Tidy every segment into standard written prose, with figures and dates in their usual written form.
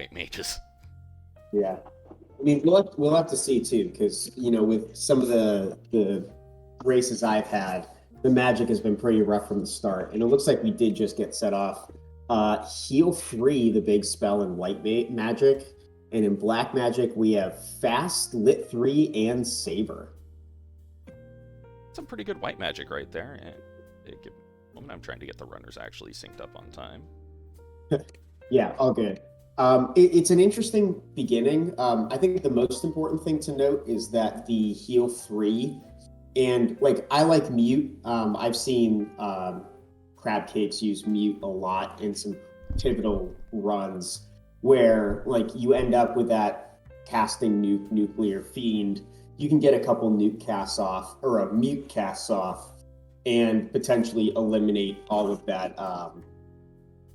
white mages. Yeah. I mean, we'll have to see too, because with some of the races I've had, the magic has been pretty rough from the start, and it looks like we did just get set off. Heal 3, the big spell in white magic, and in black magic we have fast, lit 3, and saber. Some pretty good white magic right there. And I'm trying to get the runners actually synced up on time. Yeah, all good. It's an interesting beginning. I think the most important thing to note is that the heal 3, and I like mute. I've seen crab cakes use mute a lot in some pivotal runs where you end up with that casting nuclear fiend. You can get a couple nuke casts off or a mute casts off and potentially eliminate all of that,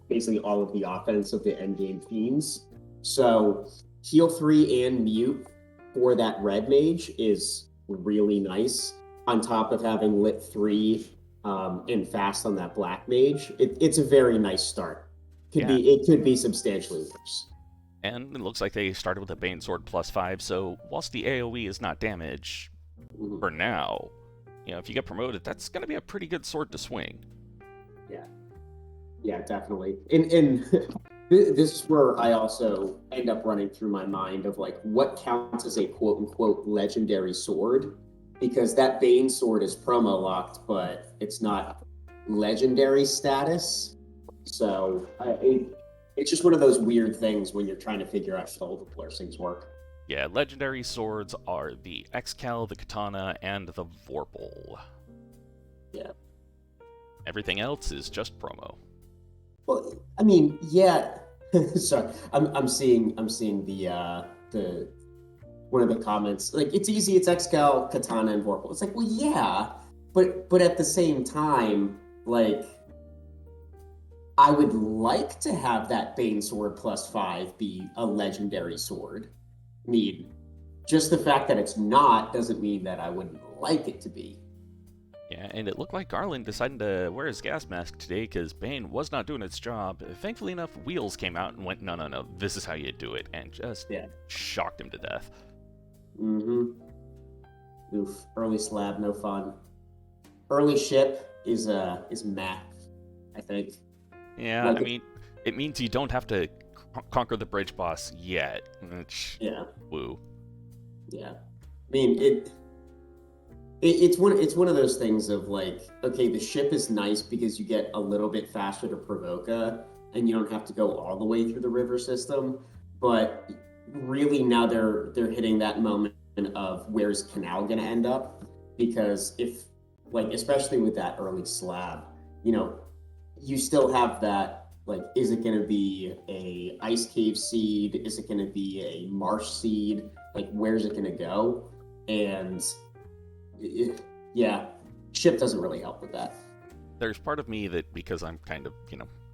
basically all of the offense of the endgame fiends. So heal 3 and mute for that red mage is really nice, on top of having lit 3 and fast on that black mage. It's a very nice start. It could be substantially worse. And it looks like they started with a Bane Sword +5, so whilst the AoE is not damage for now, if you get promoted, that's going to be a pretty good sword to swing. Yeah, definitely. And this is where I also end up running through my mind of what counts as a quote unquote legendary sword, because that Bane sword is promo locked, but it's not legendary status. So it's just one of those weird things when you're trying to figure out how the blessings work. Yeah, legendary swords are the Excal, the Katana, and the Vorpal. Yeah. Everything else is just promo. Well, I mean, yeah. Sorry, I'm seeing the one of the comments, it's easy, it's Excal, Katana, and Vorpal. It's well, yeah, but at the same time, I would like to have that Bane Sword +5 be a legendary sword. I mean, just the fact that it's not doesn't mean that I wouldn't like it to be. Yeah, and it looked like Garland decided to wear his gas mask today because Bane was not doing its job. Thankfully enough, Wheels came out and went, no, this is how you do it, and just shocked him to death. Mm-hmm. Oof, early slab, no fun. Early ship is meh, I think. Yeah, I mean, it means you don't have to conquer the bridge boss yet. Yeah. Woo. Yeah. I mean, it's one of those things of okay, the ship is nice because you get a little bit faster to Provoca, and you don't have to go all the way through the river system. But really now they're hitting that moment of where's Canal gonna end up, because if especially with that early slab, you still have that is it gonna be a ice cave seed? Is it gonna be a marsh seed? Where's it gonna go? And ship doesn't really help with that. There's part of me that, because I'm kind of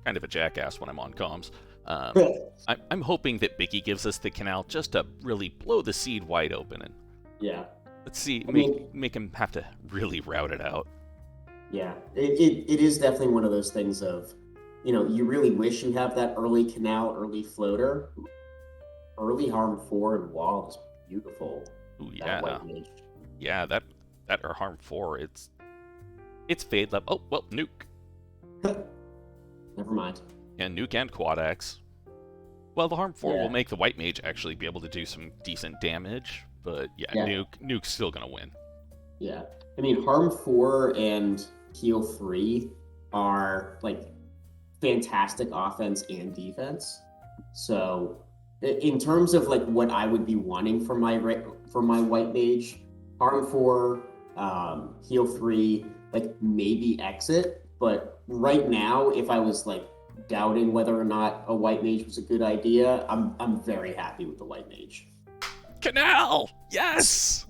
a jackass when I'm on comms, I'm hoping that Bicky gives us the canal just to really blow the seed wide open and let's see, make him have to really route it out. Yeah, it is definitely one of those things of, you really wish you have that early canal, early floater, early harm 4 and wall is beautiful. Ooh, yeah, that or harm 4, it's fade level. Oh well, nuke. Never mind. Yeah, nuke and quad axe. Well, the harm 4 will make the white mage actually be able to do some decent damage, but nuke's still gonna win. Yeah, I mean, harm 4 and heal 3 are fantastic offense and defense. So in terms of what I would be wanting from my white mage, harm 4, heal 3, maybe exit. But right now, if I was doubting whether or not a white mage was a good idea, I'm very happy with the white mage. Canal, yes.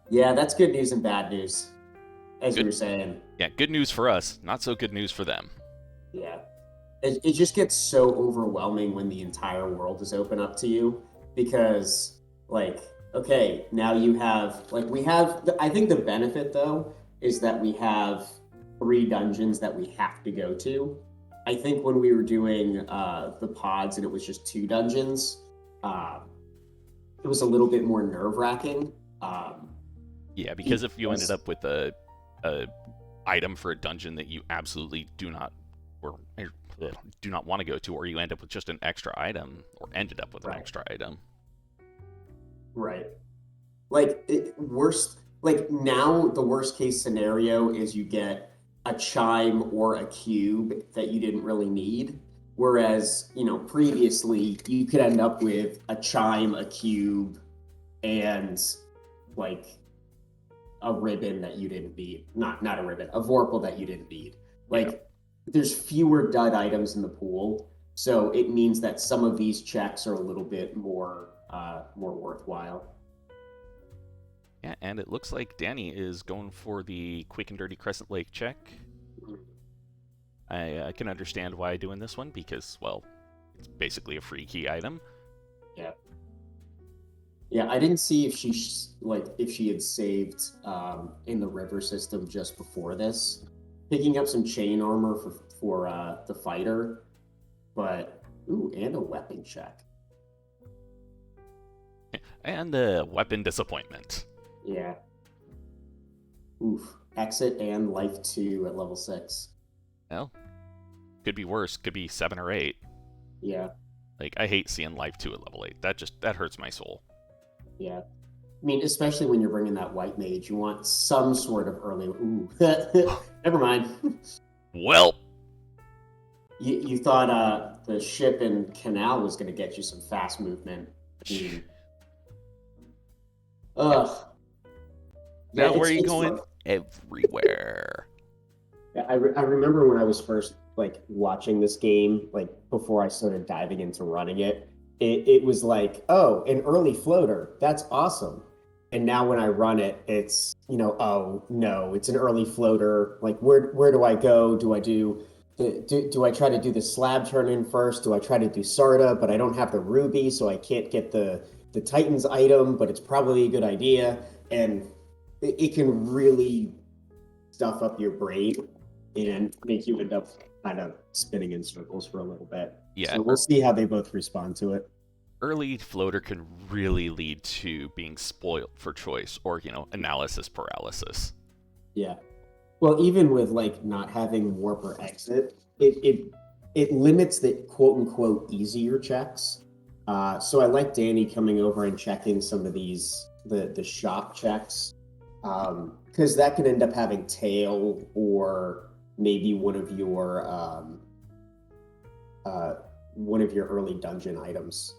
Yeah, that's good news and bad news, as you were saying. Yeah, good news for us, not so good news for them. Yeah. It just gets so overwhelming when the entire world is open up to you, because, okay, now you have, I think the benefit, though, is that we have 3 dungeons that we have to go to, I think when we were doing the pods and it was just 2 dungeons, it was a little bit more nerve-wracking. Yeah, because if you ended up with a item for a dungeon that you absolutely do not want to go to, or you end up with just an extra item, or ended up with an extra item. Right. Like now the worst case scenario is you get a chime or a cube that you didn't really need. Whereas, previously you could end up with a chime, a cube, and like a ribbon that you didn't need. Not a ribbon, a Vorpal that you didn't need. There's fewer dud items in the pool, so it means that some of these checks are a little bit more worthwhile. Yeah, and it looks like Dani is going for the quick and dirty Crescent Lake check. I can understand why doing this one, because, well, it's basically a free key item. Yeah. Yeah, I didn't see if she had saved in the river system just before this. Picking up some chain armor for the fighter, but and a weapon check. And a weapon disappointment. Yeah. Oof. Exit and life 2 at level 6. Well, could be worse. Could be 7 or 8. Yeah. Like, I hate seeing life 2 at level 8. That hurts my soul. Yeah. I mean, especially when you're bringing that white mage, you want some sort of early. Ooh. Never mind. Well. You thought the ship in Canal was going to get you some fast movement. Ugh. Now where are you going? Everywhere. Yeah, I remember when I was first watching this game, before I started diving into running it, it was like, oh, an early floater. That's awesome. And now when I run it, it's, oh no, it's an early floater. Like, where do I go? Do I try to do the slab turn in first? Do I try to do Sarda, but I don't have the ruby, so I can't get the Titan's item, but it's probably a good idea. And it can really stuff up your brain and make you end up kind of spinning in circles for a little bit. Yeah. So we'll see how they both respond to it. Early floater can really lead to being spoiled for choice, or, analysis paralysis. Yeah. Well, even with not having warp or exit, it limits the quote unquote easier checks. So I like Dani coming over and checking some of these the shop checks, because that can end up having tail or maybe one of your early dungeon items.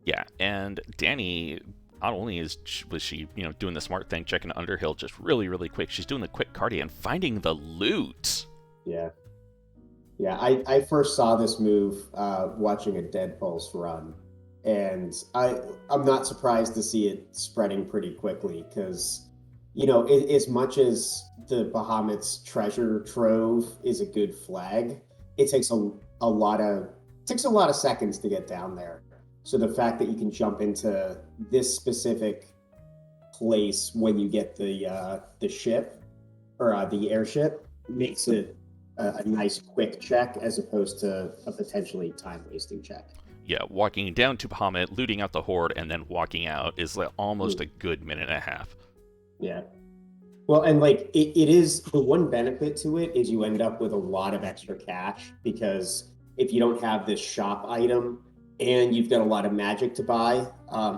Yeah, and Dani, not only was she doing the smart thing, checking Underhill just really, really quick, she's doing the quick cardio and finding the loot. Yeah. Yeah, I first saw this move watching a Dead Pulse run, and I'm not surprised to see it spreading pretty quickly, because, as much as the Bahamut's treasure trove is a good flag, it takes a lot of seconds to get down there. So the fact that you can jump into this specific place when you get the ship or the airship makes it a nice quick check as opposed to a potentially time-wasting check. Yeah, walking down to Bahamut, looting out the horde, and then walking out is almost a good minute and a half. Yeah. Well, and it is, the one benefit to it is you end up with a lot of extra cash, because if you don't have this shop item and you've got a lot of magic to buy,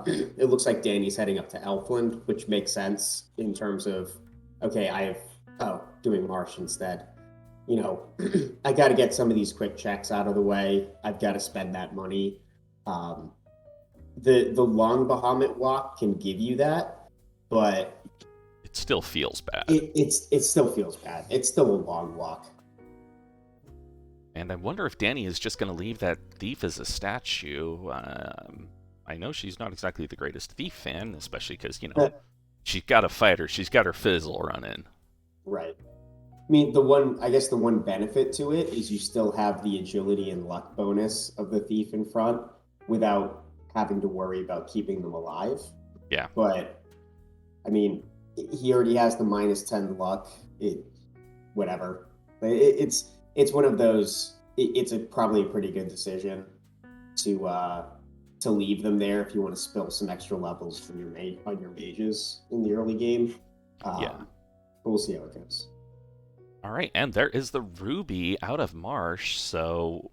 it looks like Dani's heading up to Elfland, which makes sense in terms of, okay, doing Marsh instead. I got to get some of these quick checks out of the way. I've got to spend that money. The long Bahamut walk can give you that, but it still feels bad. It still feels bad. It's still a long walk. And I wonder if Dani is just going to leave that thief as a statue. I know she's not exactly the greatest thief fan, especially because, she's got a fighter. She's got her fizzle running. Right. I mean, the one benefit to it is you still have the agility and luck bonus of the thief in front without having to worry about keeping them alive. Yeah. But, I mean, he already has the -10 luck. Whatever. It's one of those, it's probably a pretty good decision to leave them there if you want to spill some extra levels from your on your mages in the early game. Yeah. But we'll see how it goes. All right, and there is the Ruby out of Marsh, so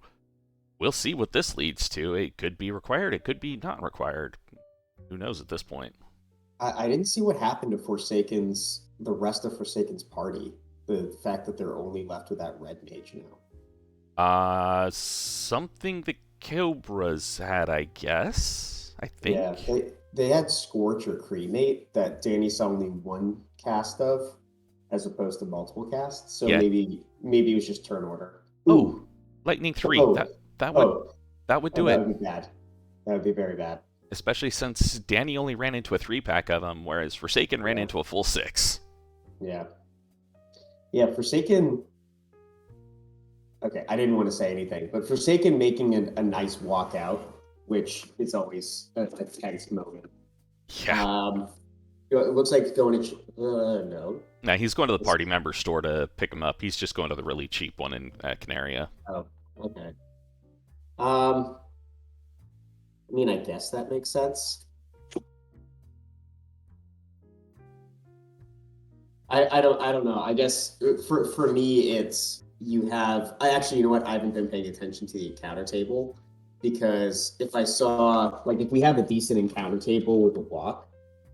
we'll see what this leads to. It could be required, it could be not required. Who knows at this point? I didn't see what happened to the rest of Forsaken's party. The fact that they're only left with that red mage now. Something the Cobras had, I guess. I think. Yeah, they had Scorch or Cremate that Dani saw only one cast of, as opposed to multiple casts. So maybe it was just turn order. Ooh. Lightning 3. That would do it. That would be bad. That would be very bad. Especially since Dani only ran into a 3-pack of them, whereas Forsaken ran into a full 6. Yeah. Yeah, Forsaken... Okay, I didn't want to say anything, but Forsaken making a nice walkout, which is always a tense moment. Yeah. It looks like going to... no. Nah, he's going to the party member store to pick him up. He's just going to the really cheap one in Canaria. Oh, okay. I mean, I guess that makes sense. I don't know. I guess for me, it's you know what? I haven't been paying attention to the encounter table because if we have a decent encounter table with a walk,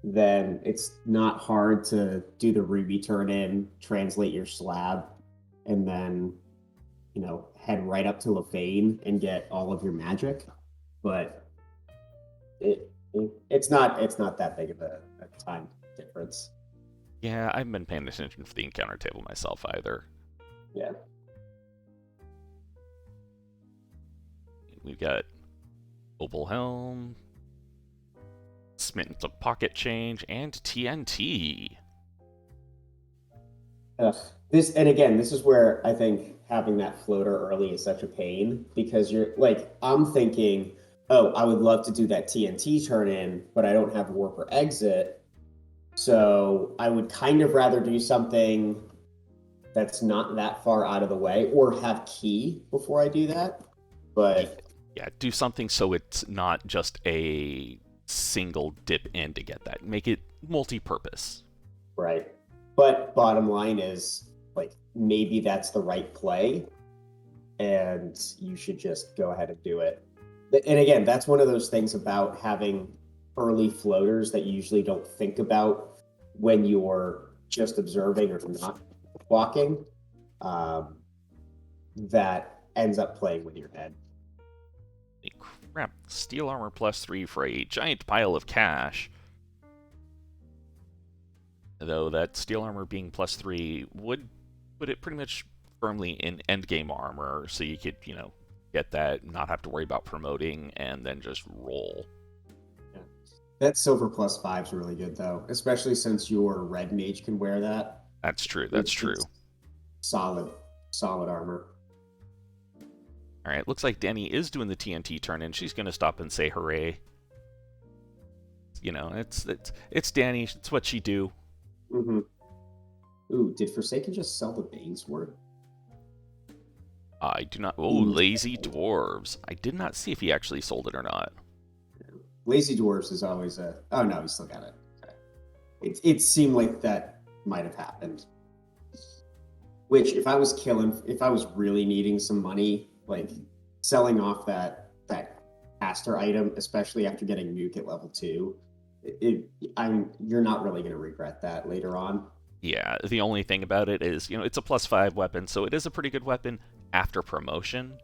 then it's not hard to do the Ruby turn in, translate your slab, and then, head right up to Lefane and get all of your magic. But it's not that big of a time difference. Yeah, I haven't been paying attention for the encounter table myself either. Yeah. We've got Opal Helm, Smitten to Pocket Change, and TNT. This is where I think having that floater early is such a pain, because you're I'm thinking, oh, I would love to do that TNT turn in, but I don't have warp or exit. So I would kind of rather do something that's not that far out of the way, or have key before I do that. But yeah, do something so it's not just a single dip in to get that. Make it multi-purpose. Right. But bottom line is, maybe that's the right play, and you should just go ahead and do it. And again, that's one of those things about having early floaters that you usually don't think about when you're just observing or not walking, that ends up playing with your head. Crap, steel armor +3 for a giant pile of cash. Though that steel armor being +3 would put it pretty much firmly in endgame armor, so you could, get that, not have to worry about promoting, and then just roll. Yeah. That silver +5 is really good, though, especially since your red mage can wear that. That's true. Solid armor. All right, looks like Dani is doing the TNT turn, and she's going to stop and say hooray. It's Dani. It's what she do. Mm-hmm. Ooh, did Forsaken just sell the Banesword? I do not... Oh, Lazy Dwarves. I did not see if he actually sold it or not. Lazy Dwarves is always a... Oh, no, he still got it. Okay. It seemed like that might have happened. Which, if I was really needing some money, selling off that caster item, especially after getting nuke at level 2, you're not really going to regret that later on. Yeah, the only thing about it is, it's a +5 weapon, so it is a pretty good weapon after promotion.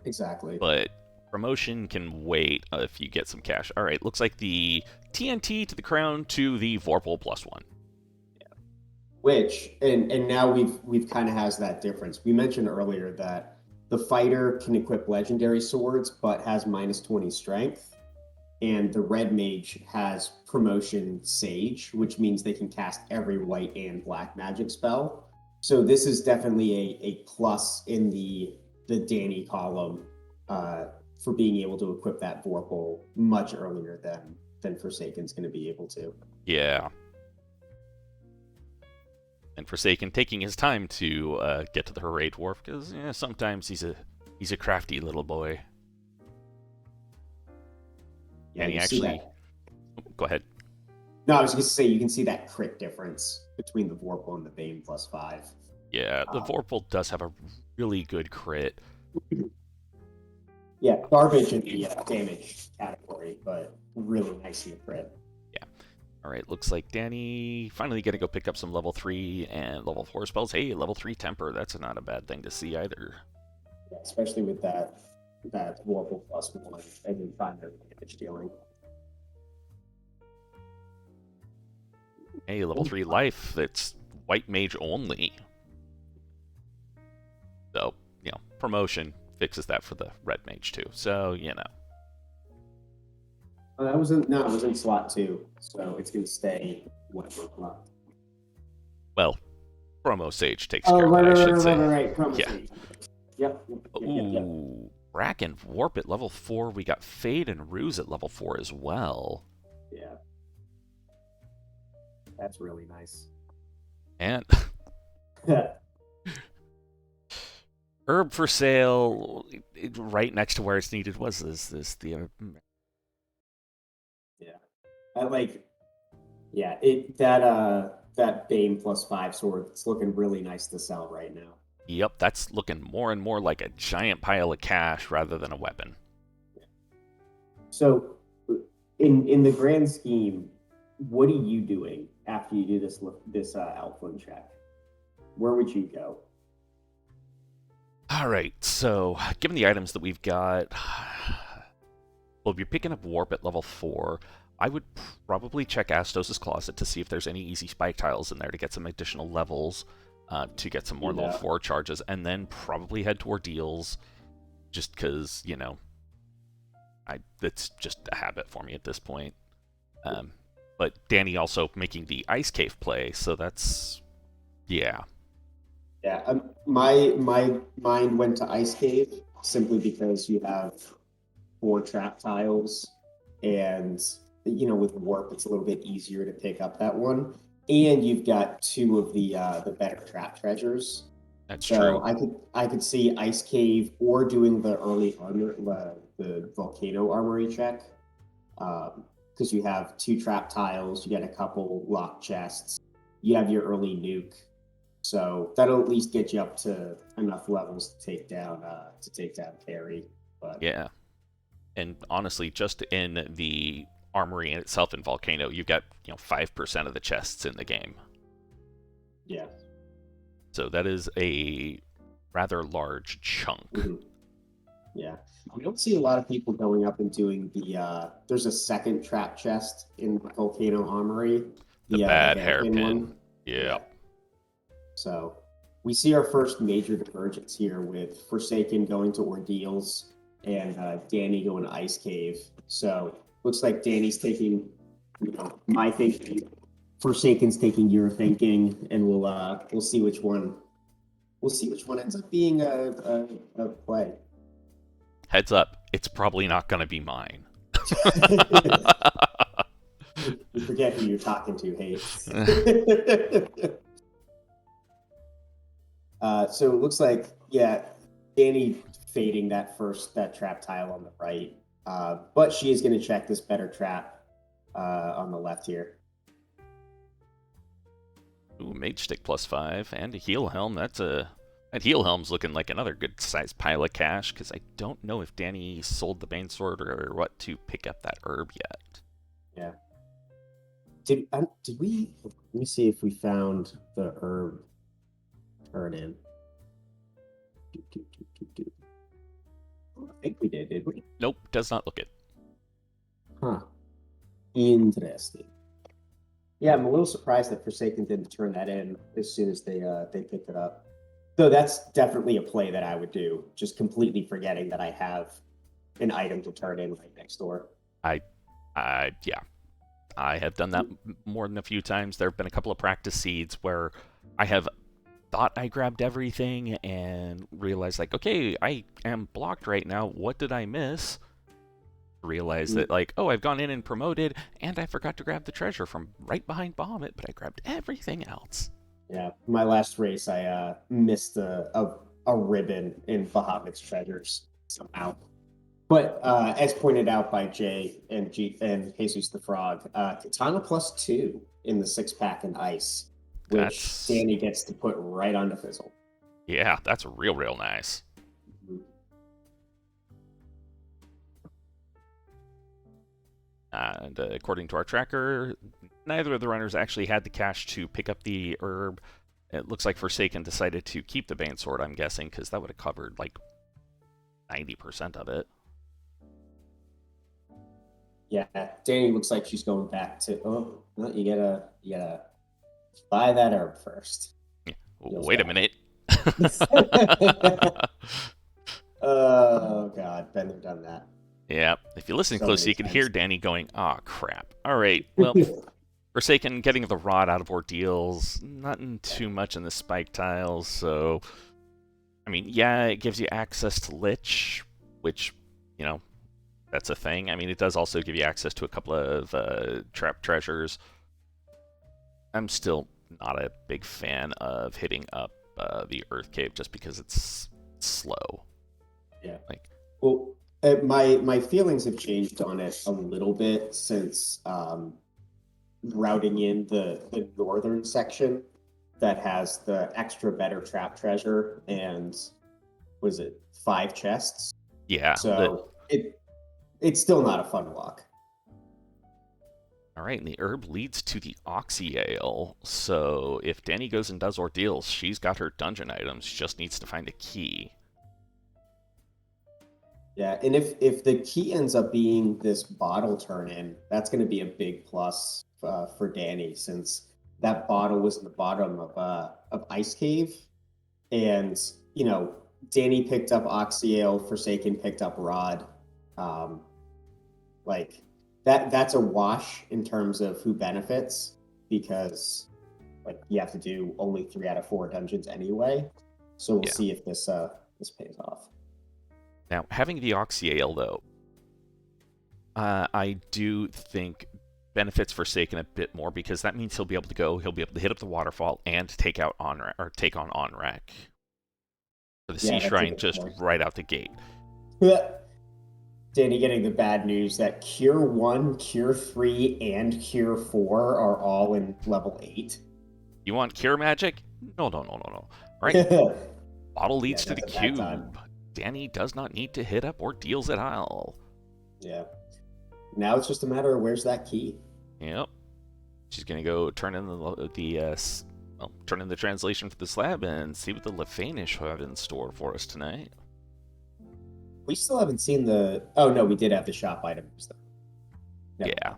Exactly. But promotion can wait if you get some cash. All right, looks like the TNT to the crown to the Vorpal +1. Yeah. Which, and now we've kind of has that difference. We mentioned earlier that the fighter can equip legendary swords, but has -20 strength. And the red mage has promotion Sage, which means they can cast every white and black magic spell. So this is definitely a plus in the Dani column for being able to equip that Vorpal much earlier than Forsaken's going to be able to. Yeah. And Forsaken taking his time to get to the Hooray Dwarf, because sometimes he's a He's a crafty little boy. Yeah, and he actually... Go ahead. No, I was going to say, you can see that crit difference between the Vorpal and the Bane +5. Yeah, the Vorpal does have a really good crit. Yeah, garbage in the damage category, but really nice in the crit. Yeah. All right, looks like Dani finally going to go pick up some level 3 and level 4 spells. Hey, level 3 Temper, that's not a bad thing to see either. Yeah, especially with that Vorpal +1 and then primary damage dealing. Hey, level 3 life, that's white mage only. So, promotion fixes that for the red mage too. So, Oh, it was in slot 2, so it's going to stay whatever slot. Well, promo sage takes care of that, I should say. Right. Promo sage. Yep. Ooh, Rack and Warp at level 4. We got Fade and Ruse at level 4 as well. Yeah. That's really nice. And herb for sale, right next to where it's needed. Was this the? Yeah, that Bane +5 sword. It's looking really nice to sell right now. Yep, that's looking more and more like a giant pile of cash rather than a weapon. So, in the grand scheme, what are you doing after you do this Outflow check? Where would you go? All right, so given the items that we've got, well, if you're picking up Warp at level 4, I would probably check Astos' Closet to see if there's any easy spike tiles in there to get some additional levels, to get some more level 4 charges, and then probably head to Ordeals, just because, it's just a habit for me at this point. But Dani also making the Ice Cave play, so that's... Yeah. Yeah, my mind went to Ice Cave simply because you have 4 trap tiles, and with Warp it's a little bit easier to pick up that one, and you've got 2 of the better trap treasures. That's true. I could see Ice Cave or doing the early armor, the Volcano Armory check, because you have 2 trap tiles, you get a couple locked chests, you have your early nuke. So that'll at least get you up to enough levels to take down carry. But yeah, and honestly, just in the armory in itself in Volcano, you've got 5% of the chests in the game. Yeah. So that is a rather large chunk. Mm-hmm. Yeah, we don't see a lot of people going up and doing the. There's a second trap chest in Volcano Armory. The bad hairpin one. Yeah. So we see our first major divergence here with Forsaken going to Ordeals and Dani going to Ice Cave. So looks like Dani's taking my thinking, Forsaken's taking your thinking, and we'll see which one. We'll see which one ends up being a play. Heads up, it's probably not going to be mine. You forget who you're talking to, hey. So it looks like, Dani fading that trap tile on the right, but she is going to check this better trap on the left here. Ooh, Mage Stick +5 and a Heal Helm. That Heal Helm's looking like another good sized pile of cash, because I don't know if Dani sold the Bane Sword or what to pick up that herb yet. Yeah. Did we? Let me see if we found the herb. Turn in. I think we did we? Nope, does not look it. Huh. Interesting. Yeah, I'm a little surprised that Forsaken didn't turn that in as soon as they picked it up. Though that's definitely a play that I would do, just completely forgetting that I have an item to turn in right next door. Yeah. I have done that more than a few times. There have been a couple of practice seeds where I have thought I grabbed everything and realized, like, okay, I am blocked right now. What did I miss? Realized that, like, oh, I've gone in and promoted, and I forgot to grab the treasure from right behind Bahamut, but I grabbed everything else. Yeah, my last race, I missed a a ribbon in Bahamut's treasures somehow. But as pointed out by Jay and Jesus the Frog, Katana +2 in the 6-pack and ice, which Dani gets to put right onto Fizzle. Yeah, that's real nice. Mm-hmm. And according to our tracker, neither of the runners actually had the cash to pick up the herb. It looks like Forsaken decided to keep the Bane Sword, I'm guessing, because that would have covered like 90% of it. Yeah, Dani looks like she's going back to. Oh, no, you gotta buy that herb first. Yeah. Wait a minute. Oh God, been there, done that. Yeah, if you listen closely, you can hear Dani going, "Oh crap! All right, well." Forsaken getting the rod out of ordeals, nothing too much in the spike tiles, so I mean, yeah, it gives you access to Lich, which, you know, that's a thing. I mean, it does also give you access to a couple of trap treasures. I'm still not a big fan of hitting up the Earth Cave just because it's slow. Yeah. Well, my feelings have changed on it a little bit since routing in the northern section that has the extra better trap treasure and was it 5 chests? Yeah. So it's still not a fun walk. All right, and the herb leads to the Oxy Ale. So if Dani goes and does ordeals, she's got her dungeon items. She just needs to find a key. Yeah, and if the key ends up being this bottle turn-in, that's going to be a big plus for Dani, since that bottle was in the bottom of Ice Cave, and you know Dani picked up Oxyale, Forsaken picked up Rod, like that's a wash in terms of who benefits, because like you have to do only 3 out of 4 dungeons anyway, so we'll see if this pays off. Now, having the Oxy Ale, though, I do think benefits Forsaken a bit more, because that means he'll be able to hit up the waterfall and take on Onrak. For the Sea Shrine just right out the gate. Dani getting the bad news that Cure 1, Cure 3, and Cure 4 are all in level 8. You want Cure Magic? No. All right. Bottle leads to the cube. Dani does not need to hit up ordeals at all. Yeah. Now it's just a matter of where's that key. Yep. She's gonna go turn in the translation for the slab and see what the Lefanish have in store for us tonight. We still haven't seen the. Oh no, we did have the shop items though. Yeah.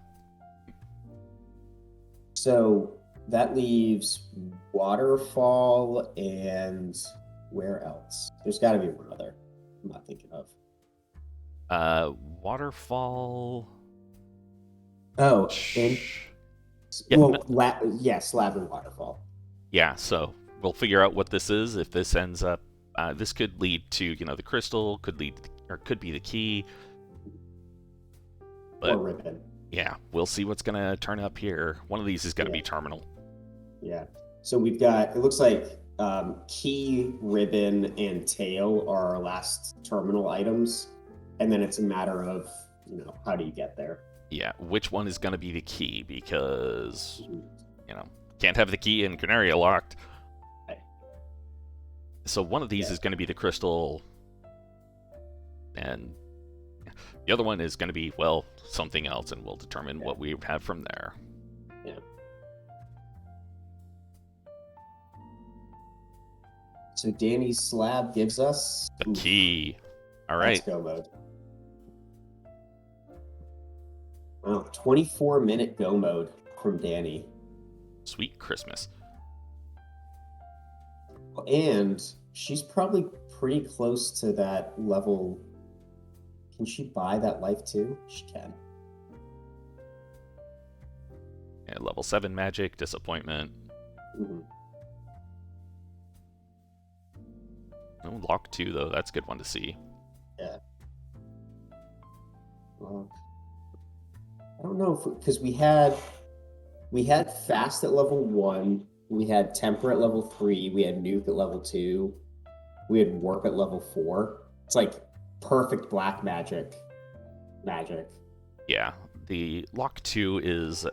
So that leaves Waterfall and where else? There's got to be one other I'm not thinking of. Waterfall. Oh, Slab and Waterfall. Yeah, so we'll figure out what this is. If this ends up, this could lead to the crystal, could be the key. But, or ribbon. Yeah, we'll see what's gonna turn up here. One of these is gonna be terminal. Yeah. So we've got. It looks like key, ribbon, and tail are our last terminal items, and then it's a matter of how do you get there. Yeah, which one is going to be the key, because can't have the key in Canaria locked. Right. So one of these is going to be the crystal, and the other one is going to be something else, and we'll determine what we have from there. Yeah. So Dani's slab gives us the key. All right. Let's go mode. Wow, 24-minute go mode from Dani. Sweet Christmas. And she's probably pretty close to that level. Can she buy that life too? She can. Yeah, level 7 magic, disappointment. Mm-hmm. Oh, lock 2 though, that's a good one to see. Yeah. Well, I don't know because we had fast at level 1, we had temper at level 3, we had nuke at level 2. we had warp at level 4. It's like perfect black magic. Yeah, the lock 2 is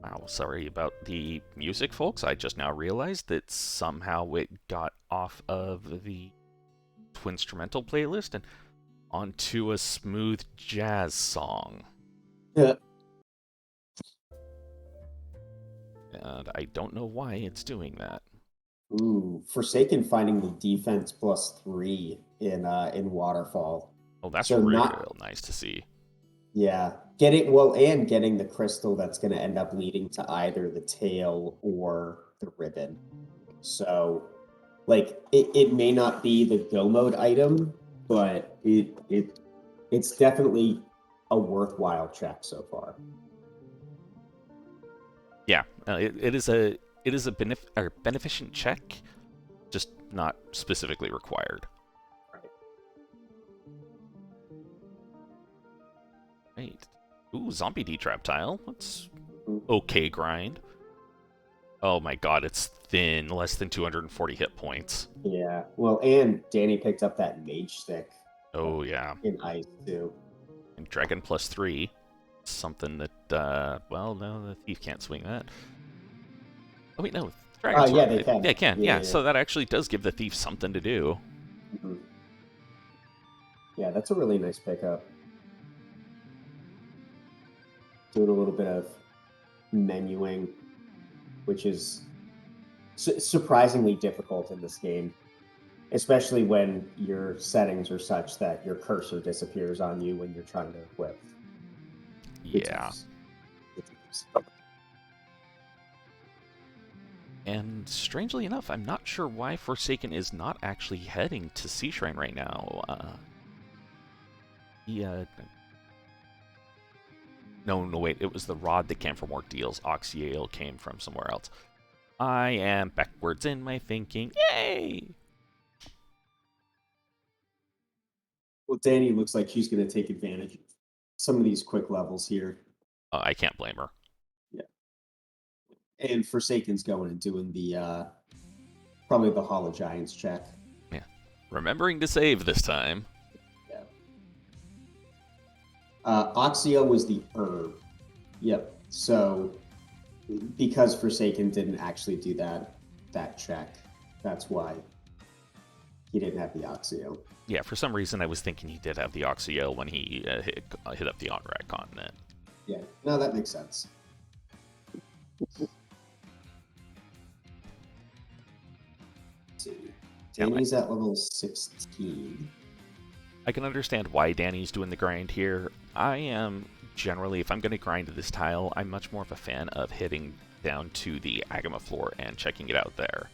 wow, sorry about the music, folks. I just now realized that somehow it got off of the instrumental playlist and onto a smooth jazz song. Yeah. And I don't know why it's doing that. Ooh, Forsaken finding the defense +3 in Waterfall. Oh, that's So real nice to see. Yeah, and getting the crystal that's going to end up leading to either the tail or the ribbon. So, like, it may not be the go mode item, but it's definitely a worthwhile check so far. Yeah, it is a beneficent check, just not specifically required. Right. Ooh, zombie detrap tile. That's okay grind. Oh my god, it's thin. Less than 240 hit points. Yeah. Well, and Dani picked up that mage stick. Oh yeah. In ice too. And dragon +3. Something that, well, no, the thief can't swing that. Oh wait, no. Dragon sword. Yeah, they can. They can, yeah. So that actually does give the thief something to do. Mm-hmm. Yeah, that's a really nice pickup. Doing a little bit of menuing, which is surprisingly difficult in this game, especially when your settings are such that your cursor disappears on you when you're trying to equip. Yeah. And strangely enough, I'm not sure why Forsaken is not actually heading to Sea Shrine right now. No, wait, it was the rod that came from more deals. Oxyale came from somewhere else. I am backwards in my thinking. Yay! Well, Dani looks like she's going to take advantage of some of these quick levels here. I can't blame her. Yeah. And Forsaken's going and doing the, probably the Hall of Giants check. Yeah. Remembering to save this time. Yeah. Oxio was the herb. Yep. So because Forsaken didn't actually do that check, that's why he didn't have the Oxio. Yeah, for some reason I was thinking he did have the Oxio when he hit up the Onrat continent. Yeah, no, that makes sense. Dani's at level 16. I can understand why Dani's doing the grind here. I am generally, if I'm going to grind this tile, I'm much more of a fan of hitting down to the Agama floor and checking it out there.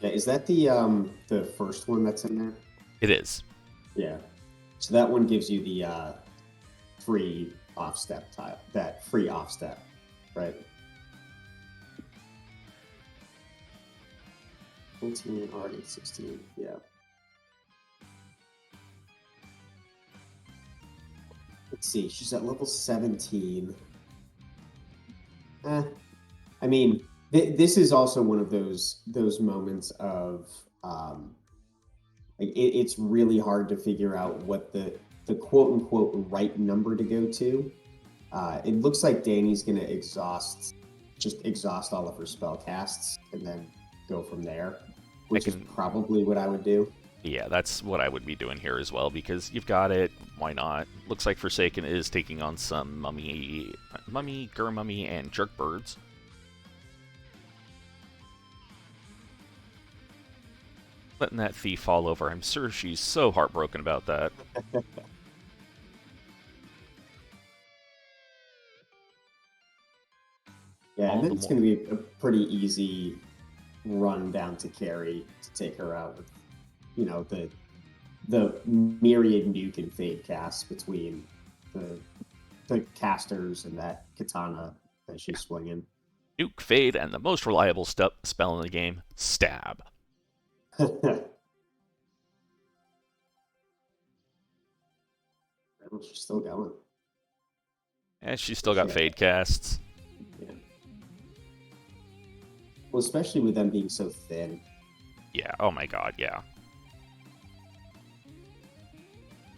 Yeah, is that the first one that's in there? It is. Yeah. So that one gives you the free off-step tile. That free off-step, right? 14, already 16, yeah. Let's see, she's at level 17. I mean, this is also one of those moments of it's really hard to figure out what the quote unquote right number to go to. It looks like Dani's gonna exhaust all of her spell casts and then go from there, which is probably what I would do. Yeah, that's what I would be doing here as well, because you've got it, why not? Looks like Forsaken is taking on some Mummy, Gurmummy, and Jerkbirds. Letting that thief fall over, I'm sure she's so heartbroken about that. Yeah, and then it's going to be a pretty easy run down to carry to take her out with, you know, the myriad nuke and fade casts between the casters and that katana that she's swinging. Nuke, fade, and the most reliable spell in the game, stab. She's still going. Yeah, she's still got fade casts. Yeah. Well, especially with them being so thin. Yeah, oh my god, yeah.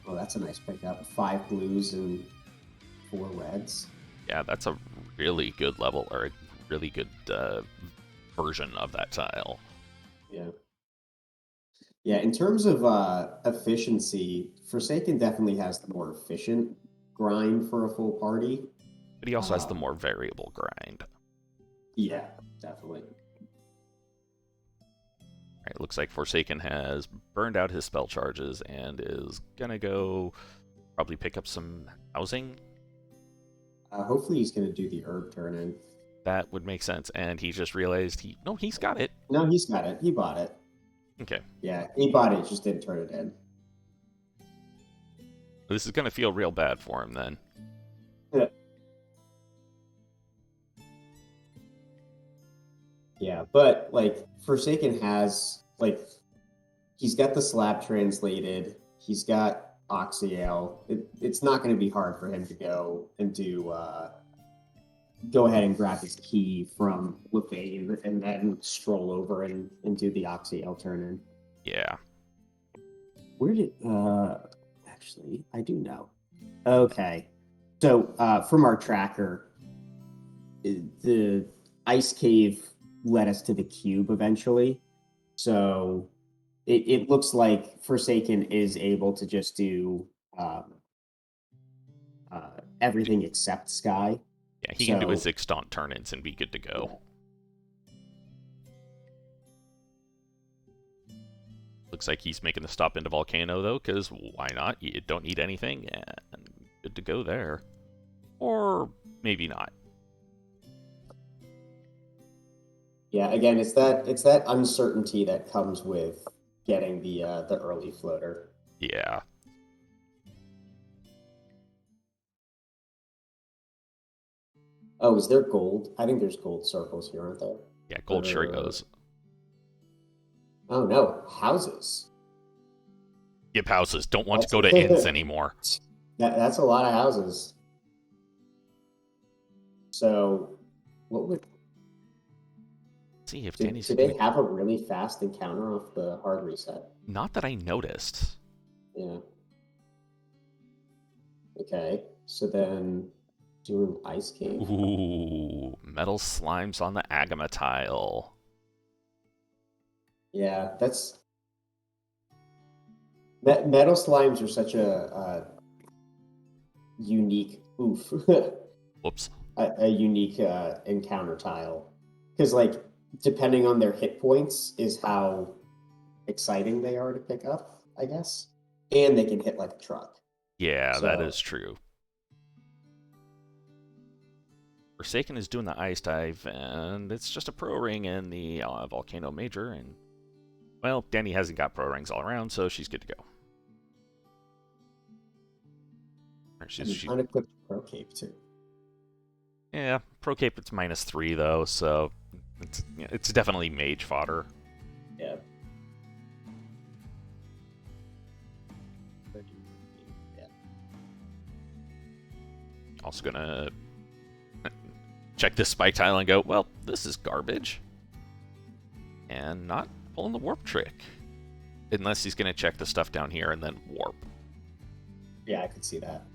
Oh, that's a nice pickup. 5 blues and 4 reds. Yeah, that's a really good level, or a really good version of that tile. Yeah. Yeah, in terms of efficiency, Forsaken definitely has the more efficient grind for a full party. But he also has the more variable grind. Yeah, definitely. Right, looks like Forsaken has burned out his spell charges and is gonna go probably pick up some housing. Hopefully he's going to do the herb turn in. That would make sense. And he just realized he's got it. No, he's got it. He bought it. Okay. Yeah, he bought it, just didn't turn it in. This is gonna feel real bad for him then. Yeah, but like Forsaken has he's got the slab translated. He's got Oxyale. It's not going to be hard for him to go and go ahead and grab his key from Lefane and then stroll over and do the Oxyale turn in. Yeah. Where did actually I do know. Okay. So from our tracker, the ice cave led us to the cube eventually. So it looks like Forsaken is able to just do everything except Sky. Yeah, he can do his extant turn-ins and be good to go. Yeah. Looks like he's making the stop into Volcano, though, because why not? You don't need anything, and good to go there. Or maybe not. Yeah, again, it's that uncertainty that comes with getting the early floater. Yeah. Oh, is there gold? I think there's gold circles here, aren't there? Yeah, gold sure goes. Oh no, houses. Yep, houses. Don't want to go to inns anymore. That's a lot of houses. So, what would see if Did they have a really fast encounter off the hard reset? Not that I noticed. Yeah. Okay, so then doing Ice Cave. Ooh, metal slimes on the Agama tile. Yeah, metal slimes are such a unique Whoops. A unique encounter tile, because like depending on their hit points is how exciting they are to pick up, I guess, and they can hit like a truck. Yeah, that is true. Forsaken is doing the ice dive, and it's just a pro ring in the Volcano Major, and well, Dani hasn't got pro rings all around, so she's good to go. She's unequipped pro cape too. Yeah, pro cape it's -3 though, so it's definitely mage fodder. Yeah. Also gonna check this spike tile and go, well, this is garbage. And not pulling the warp trick. Unless he's gonna check the stuff down here and then warp. Yeah, I could see that.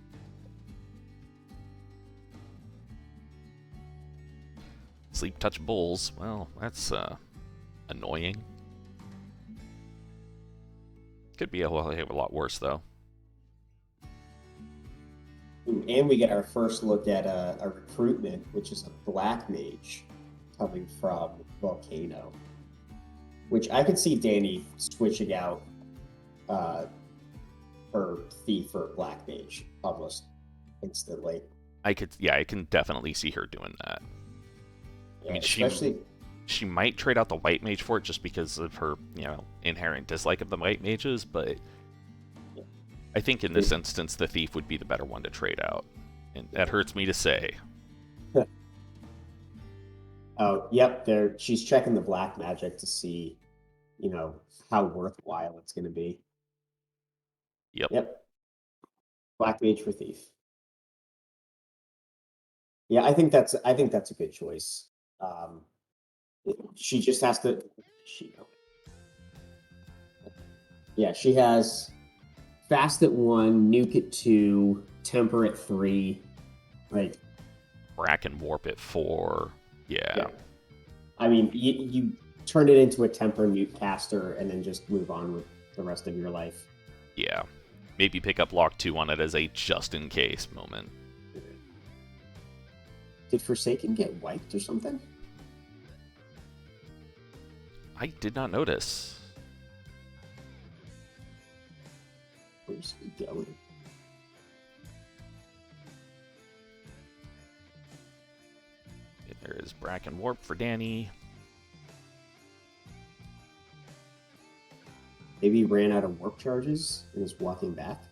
Sleep touch bulls. Well, that's annoying. Could be a lot worse though. And we get our first look at a recruitment, which is a black mage coming from Volcano, which I could see Dani switching out her thief for black mage almost instantly. I can definitely see her doing that. Yeah, I mean, she might trade out the white mage for it just because of her, inherent dislike of the white mages, but I think in this instance the thief would be the better one to trade out. And that hurts me to say. Oh, yep, she's checking the black magic to see, how worthwhile it's going to be. Yep. Black mage for thief. Yeah, I think that's a good choice. She just has to. Yeah, she has fast at 1, nuke at 2, temper at 3, like Rack and warp at 4. Yeah. I mean, you turn it into a temper nuke caster and then just move on with the rest of your life. Yeah. Maybe pick up Lock 2 on it as a just-in-case moment. Did Forsaken get wiped or something? I did not notice. Where's he going? There is Brack and Warp for Dani. Maybe he ran out of warp charges and is walking back?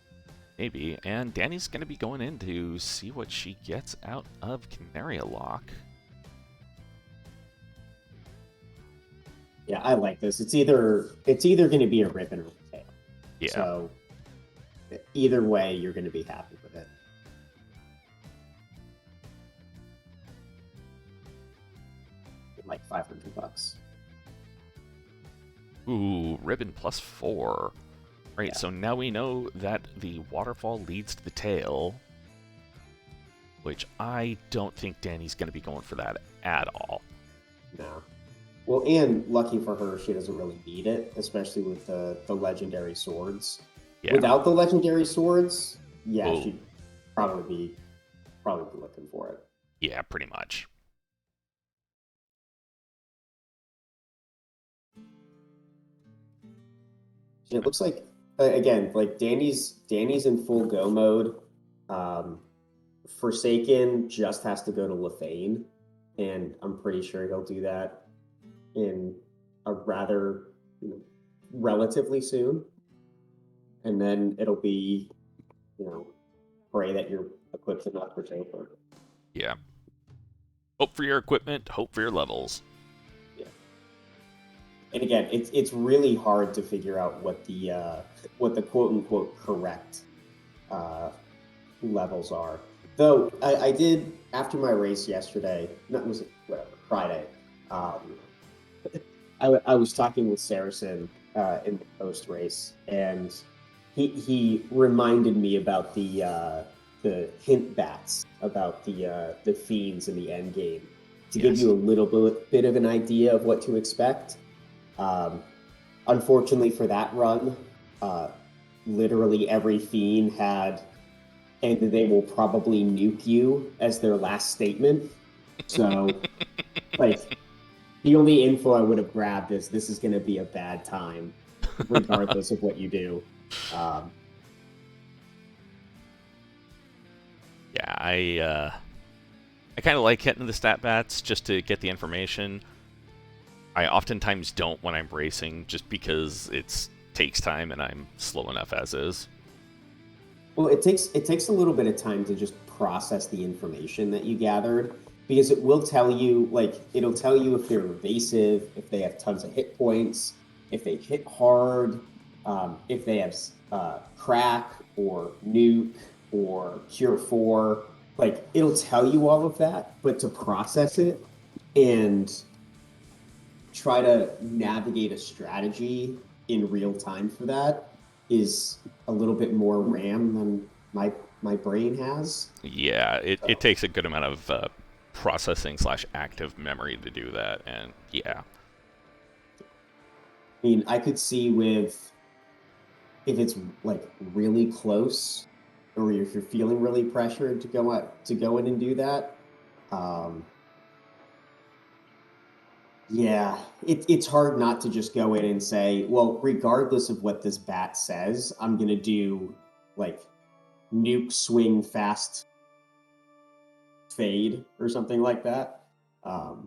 Maybe. And Dani's going to be going in to see what she gets out of Canaria Lock. Yeah, I like this. It's either going to be a ribbon or a tail. Yeah. So either way, you're going to be happy with it. Like $500. Ooh, ribbon +4. Right, Yeah. so now we know that the waterfall leads to the tail, which I don't think Dani's going to be going for that at all. No. Well, and lucky for her, she doesn't really need it, especially with the legendary swords. Yeah. Without the legendary swords, yeah, Ooh. she'd probably be looking for it. Yeah, pretty much. It looks like again, like Dani's in full go mode. Forsaken just has to go to Lefane, and I'm pretty sure he'll do that in a rather relatively soon. And then it'll be, pray that you're equipped enough for Taper. Yeah. Hope for your equipment, hope for your levels. Yeah. And again, it's really hard to figure out what the quote unquote correct levels are. Though I did, after my race yesterday, Friday, I was talking with Saracen in the post race, and he reminded me about the hint bats about the fiends in the end game to give you a little bit of an idea of what to expect. Unfortunately for that run, literally every fiend had, and they will probably nuke you as their last statement. So, like, the only info I would have grabbed is this is going to be a bad time, regardless of what you do. Yeah, I kind of like hitting the stat bats just to get the information. I oftentimes don't when I'm racing, just because it takes time and I'm slow enough as is. Well, it takes a little bit of time to just process the information that you gathered, because it will tell you, it'll tell you if they're evasive, if they have tons of hit points, if they hit hard, if they have crack or nuke or cure 4. It'll tell you all of that, but to process it and try to navigate a strategy in real time for that is a little bit more RAM than my brain has. Yeah, it takes a good amount of processing / active memory to do that, and yeah. I mean, I could see if it's really close, or if you're feeling really pressured to go in and do that. Yeah, it's hard not to just go in and say, well, regardless of what this bat says, I'm going to do nuke swing fast fade or something like that. But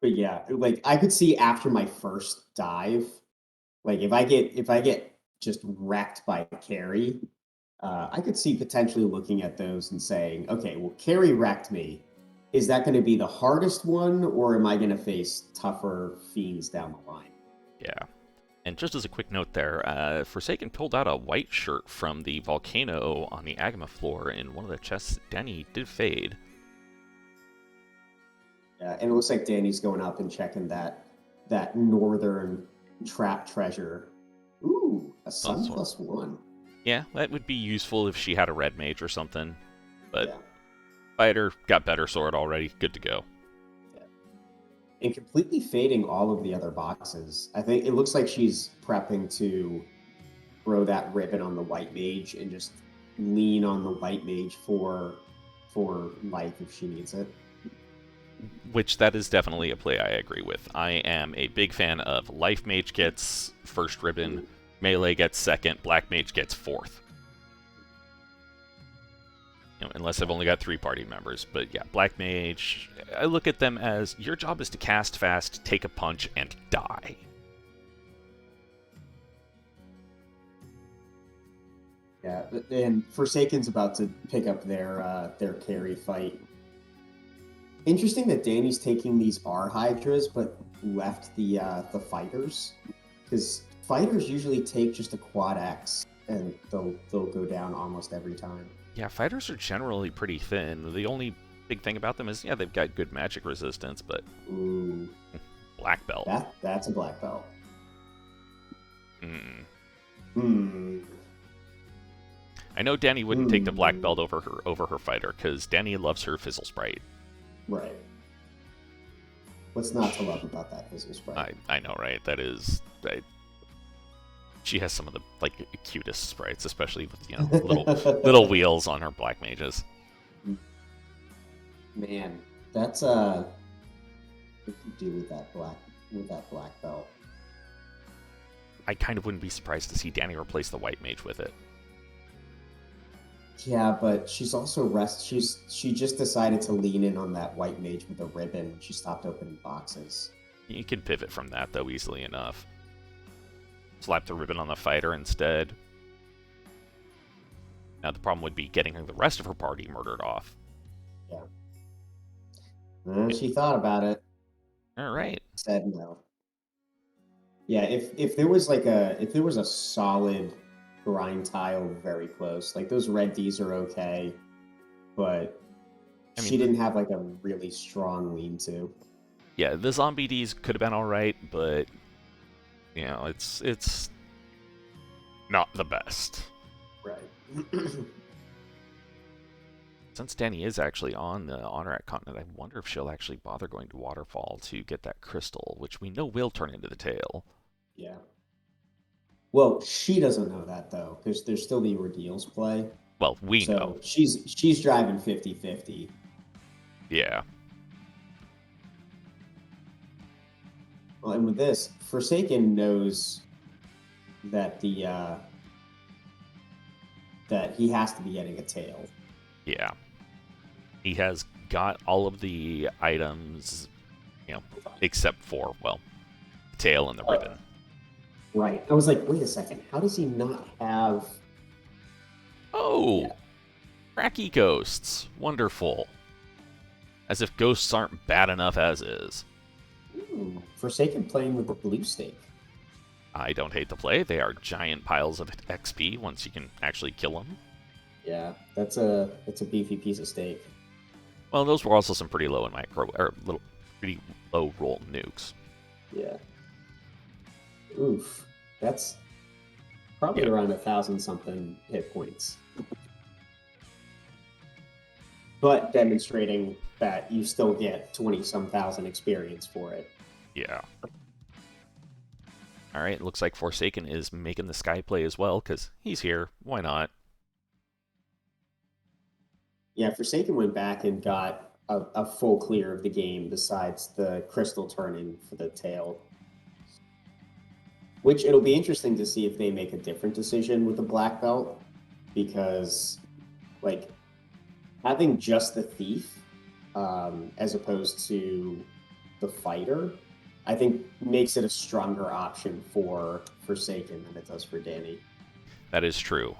yeah, I could see after my first dive, if I get just wrecked by carry, I could see potentially looking at those and saying, okay, well, carry wrecked me. Is that going to be the hardest one, or am I going to face tougher fiends down the line? Yeah. And just as a quick note there, Forsaken pulled out a white shirt from the volcano on the Agama floor in one of the chests Dani did fade. Yeah, and it looks like Danny's going up and checking that northern trap treasure. Ooh, a sun +1. Yeah, that would be useful if she had a red mage or something. But yeah. Fighter got better sword already, good to go. Yeah. And completely fading all of the other boxes. I think it looks like she's prepping to throw that ribbon on the white mage and just lean on the white mage for life if she needs it. Which that is definitely a play I agree with. I am a big fan of life mage gets first ribbon, melee gets second, black mage gets fourth. Unless I've only got 3 party members. But yeah, black mage, I look at them as your job is to cast fast, take a punch, and die. Yeah, and Forsaken's about to pick up their carry fight. Interesting that Danny's taking these R Hydras, but left the fighters, because fighters usually take just a quad X, and they'll go down almost every time. Yeah, fighters are generally pretty thin. The only big thing about them is, yeah, they've got good magic resistance, but ooh, black belt. That's a black belt. I know Dani wouldn't take the black belt over her fighter, because Dani loves her Fizzle Sprite. Right. What's not to love about that Fizzle Sprite? I know, right? That is... she has some of the cutest sprites, especially with little wheels on her black mages. Man, that's what do you do with that black belt? I kind of wouldn't be surprised to see Dani replace the white mage with it. Yeah, but she's also she just decided to lean in on that white mage with a ribbon. She stopped opening boxes. You can pivot from that though easily enough. Slap the ribbon on the fighter instead. Now the problem would be getting the rest of her party murdered off. Yeah. She thought about it. All right. Said no. Yeah, if there was a solid grind tile very close, like those red Ds are okay, but she didn't have a really strong lean to. Yeah, the zombie Ds could have been all right, but it's not the best. Right. Since Dani is actually on the Honorat continent, I wonder if she'll actually bother going to Waterfall to get that crystal, which we know will turn into the tail. Yeah. Well, she doesn't know that, though, because there's still the ordeals play. Well, we know. She's driving 50-50. Yeah. Well, and with this, Forsaken knows that that he has to be getting a tail. Yeah. He has got all of the items, except for, well, the tail and the ribbon. Right. I was like, wait a second. How does he not have... Oh! Yeah. Cracky ghosts. Wonderful. As if ghosts aren't bad enough as is. Ooh, Forsaken playing with the blue stake. I don't hate the play. They are giant piles of XP once you can actually kill them. Yeah, that's a beefy piece of steak. Well, those were also some pretty low pretty low roll nukes. Yeah. Oof, that's probably around 1,000-something hit points. But demonstrating that you still get 20-some thousand experience for it. Yeah. All right, looks like Forsaken is making the sky play as well, because he's here. Why not? Yeah, Forsaken went back and got a full clear of the game besides the crystal turning for the tail. Which it'll be interesting to see if they make a different decision with the black belt, because having just the thief as opposed to the fighter, I think makes it a stronger option for Forsaken than it does for Dani. That is true.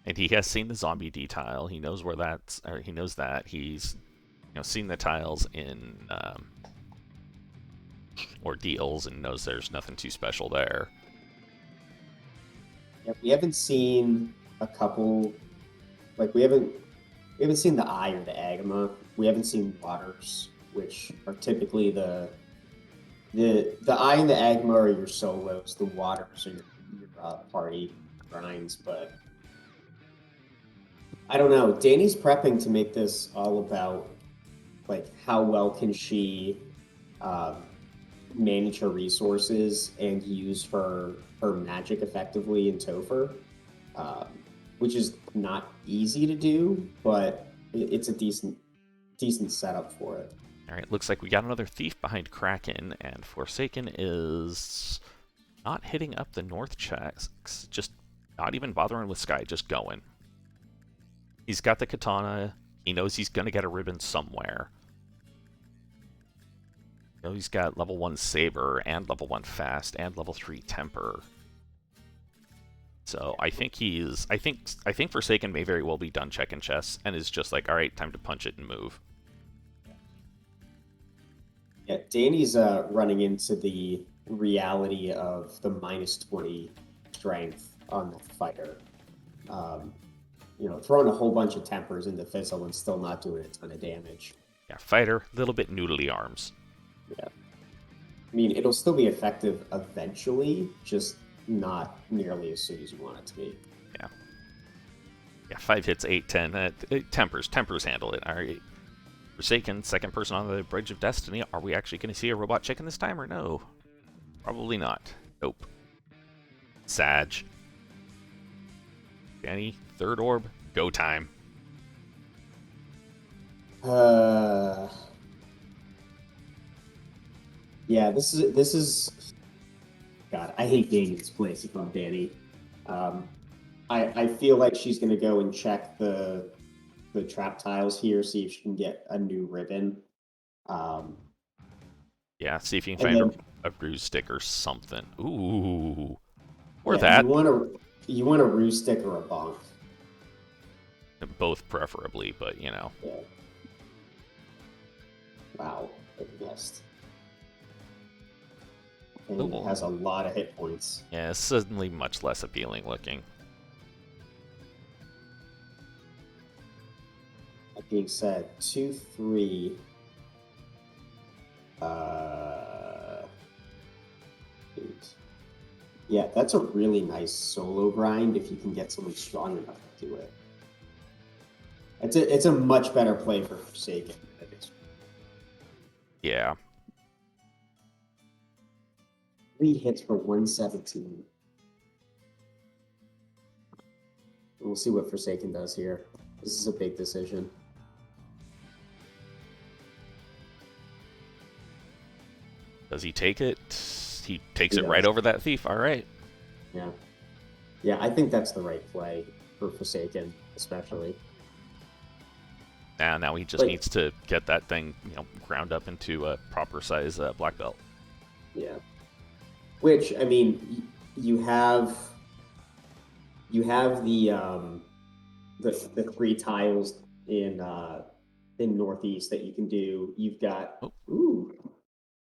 And he has seen the zombie D tile. He knows where that's. Or he knows that. He's seen the tiles in ordeals and knows there's nothing too special there. Yeah, we haven't seen a couple. We haven't we haven't seen the Eye or the Agama. We haven't seen Waters, which are typically the Eye and the Agama are your solos. The Waters are your party grinds. But I don't know. Dani's prepping to make this all about like how well can she manage her resources and use her magic effectively in Topher, which is not easy to do, but it's a decent setup for it. All right, looks like we got another thief behind Kraken, and Forsaken is not hitting up the north checks, just not even bothering with Sky, just going. He's got the katana. He knows he's going to get a ribbon somewhere. You know, he's got level 1 Saber and level 1 Fast and level 3 Temper. So I think I think Forsaken may very well be done checking chests and is just like, all right, time to punch it and move. Yeah, Dani's running into the reality of the -20 strength on the fighter. You know, throwing a whole bunch of tempers into Fizzle and still not doing a ton of damage. Yeah, fighter, little bit noodly arms. Yeah. I mean, it'll still be effective eventually, just not nearly as soon as you want it to be. Yeah. Yeah, 5 hits, 8, 10. Tempers handle it. All right. Forsaken, second person on the Bridge of Destiny. Are we actually going to see a robot chicken this time or no? Probably not. Nope. Sag. Dani, third orb, go time. Yeah, this is. God, I hate Dani's place if I'm Dani. I feel like she's gonna go and check the trap tiles here, see if she can get a new ribbon. Yeah, see if you can find a ruse stick or something. Ooh, or yeah, that. You want a ruse stick or a bonk. Both preferably, but you know. Yeah. Wow, it missed. And it has a lot of hit points. Yeah, it's suddenly much less appealing looking. That being said, 2-3. Yeah, that's a really nice solo grind if you can get someone strong enough to do it. It's a much better play for Forsaken. Yeah. 3 hits for 117. We'll see what Forsaken does here. This is a big decision. Does he take it? He takes it right over that thief. All right. Yeah. Yeah, I think that's the right play for Forsaken, especially. Now he just needs to get that thing, you know, ground up into a proper size black belt. Yeah. Which, I mean, you have the 3 tiles in Northeast that you can do. You've got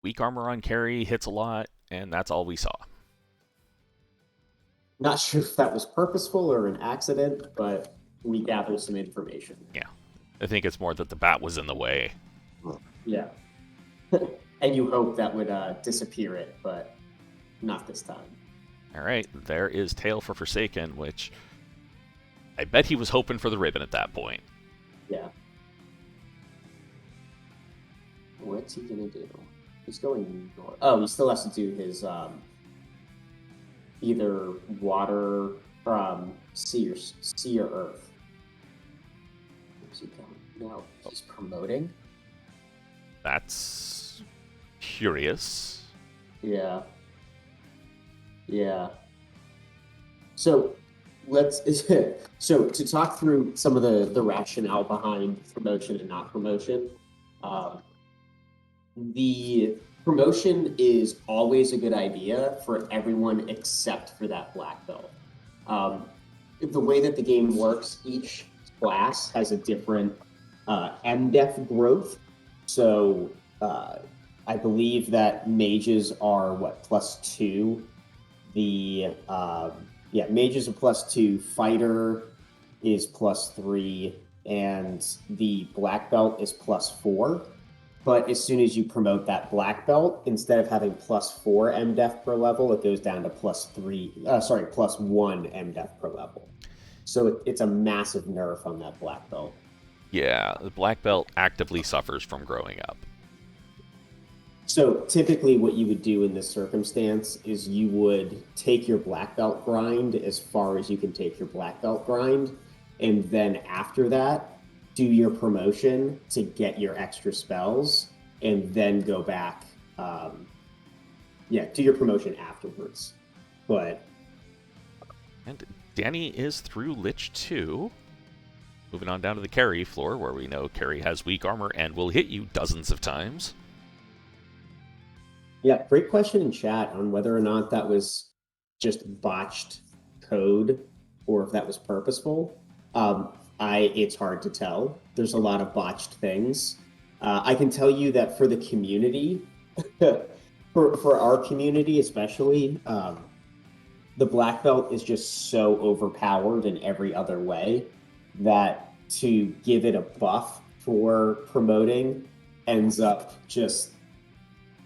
weak armor on carry, hits a lot, and that's all we saw. Not sure if that was purposeful or an accident, but we gathered some information. Yeah. I think it's more that the bat was in the way. Yeah. And you hope that would disappear it, but not this time. All right, there is Tail for Forsaken, which I bet he was hoping for the ribbon at that point. Yeah. What's he gonna do? He's going north. Oh, he still has to do his either water, sea or earth. Where's he going? No, he's promoting. That's curious. Yeah. Yeah. So so to talk through some of the rationale behind promotion and not promotion. The promotion is always a good idea for everyone except for that black belt. The way that the game works, each class has a different MDEF growth. So I believe that mages are +2. Mages are +2. Fighter is +3. and the black belt is +4. But as soon as you promote that black belt, instead of having +4 MDef per level, it goes down to +1 MDef per level. So it's a massive nerf on that black belt. Yeah, the black belt actively suffers from growing up. So typically what you would do in this circumstance is you would take your black belt grind as far as you can take your black belt grind. And then after that, do your promotion to get your extra spells and then go back. Do your promotion afterwards. But. And Dani is through Lich 2. Moving on down to the carry floor, where we know carry has weak armor and will hit you dozens of times. Yeah, great question in chat on whether or not that was just botched code or if that was purposeful. It's hard to tell. There's a lot of botched things. I can tell you that for the community, for our community especially, the black belt is just so overpowered in every other way that to give it a buff for promoting ends up just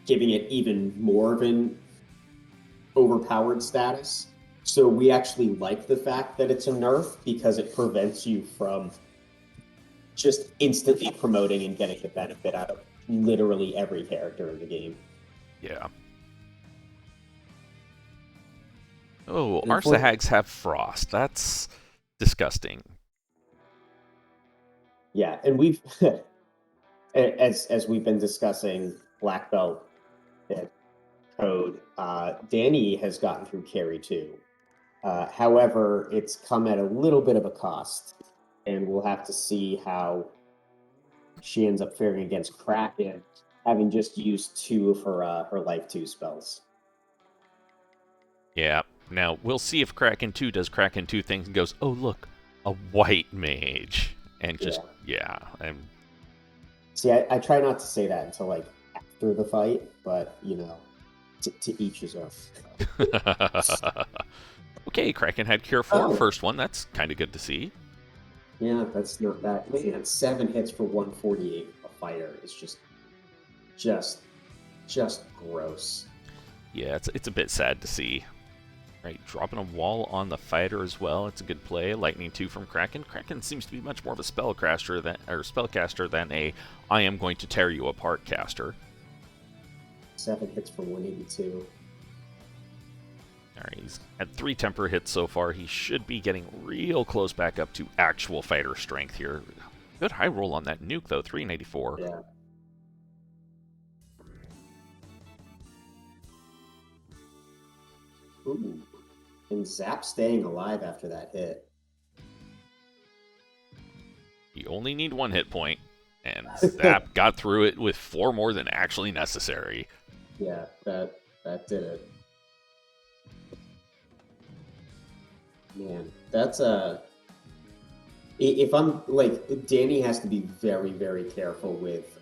giving it even more of an overpowered status. So we actually like the fact that it's a nerf because it prevents you from just instantly promoting and getting the benefit out of literally every character in the game. Yeah. Oh, Arsahags have frost. That's disgusting. Yeah, and we've as we've been discussing black belt code, Dani has gotten through carry too. However, it's come at a little bit of a cost, and we'll have to see how she ends up faring against Kraken, having just used 2 of her Life 2 spells. Yeah. Now, we'll see if Kraken 2 does Kraken 2 things and goes, oh, look, a white mage. And just, yeah. See, I try not to say that until, like, after the fight, but, to each his own. Okay, Kraken had Cure 4, first one. That's kind of good to see. Yeah, that's not bad. Man, 7 hits for 148 a fighter is just gross. Yeah, it's a bit sad to see. Right, dropping a wall on the fighter as well. It's a good play. Lightning 2 from Kraken. Kraken seems to be much more of a spellcaster than a I am going to tear you apart caster. 7 hits for 182. Alright, he's had 3 temper hits so far. He should be getting real close back up to actual fighter strength here. Good high roll on that nuke, though. 384. Yeah. Ooh. And Zap staying alive after that hit. You only need 1 hit point, and Zap got through it with 4 more than actually necessary. Yeah, that did it. Man, that's if I'm like Dani has to be very, very careful with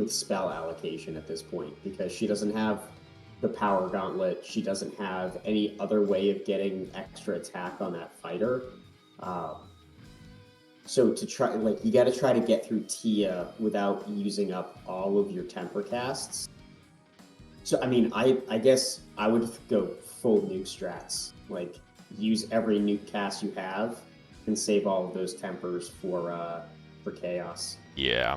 spell allocation at this point because she doesn't have the power gauntlet. She doesn't have any other way of getting extra attack on that fighter. So to try, like, you got to try to get through Tia without using up all of your temper casts. So, I mean, I guess I would go full nuke strats. Like, use every nuke cast you have and save all of those tempers for chaos. Yeah.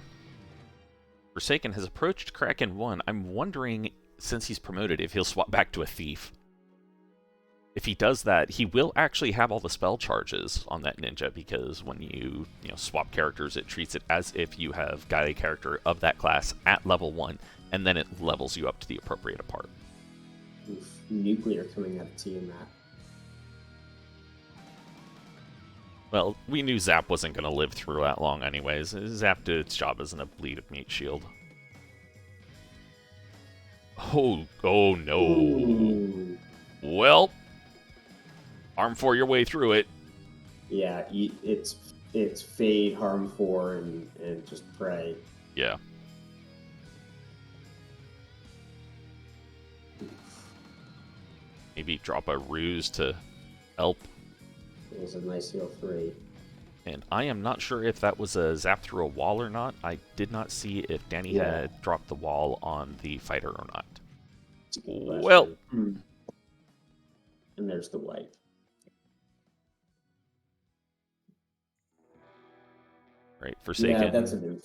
Forsaken has approached Kraken 1. I'm wondering, since he's promoted, if he'll swap back to a Thief. If he does that, he will actually have all the spell charges on that ninja, because when you swap characters, it treats it as if you have got a character of that class at level 1, and then it levels you up to the appropriate part. Oof, nuclear coming out of T in that. Well, we knew Zap wasn't going to live through that long anyways. Zap did its job as an bleed of meat shield. Oh no. Ooh. Well, Harm 4 your way through it. Yeah, it's Fade, Harm 4, and just pray. Yeah. Maybe drop a ruse to help. It was a nice heal 3. And I am not sure if that was a zap through a wall or not. I did not see if Dani had dropped the wall on the fighter or not. Well. And there's the white. Right, Forsaken. Yeah, that's a move.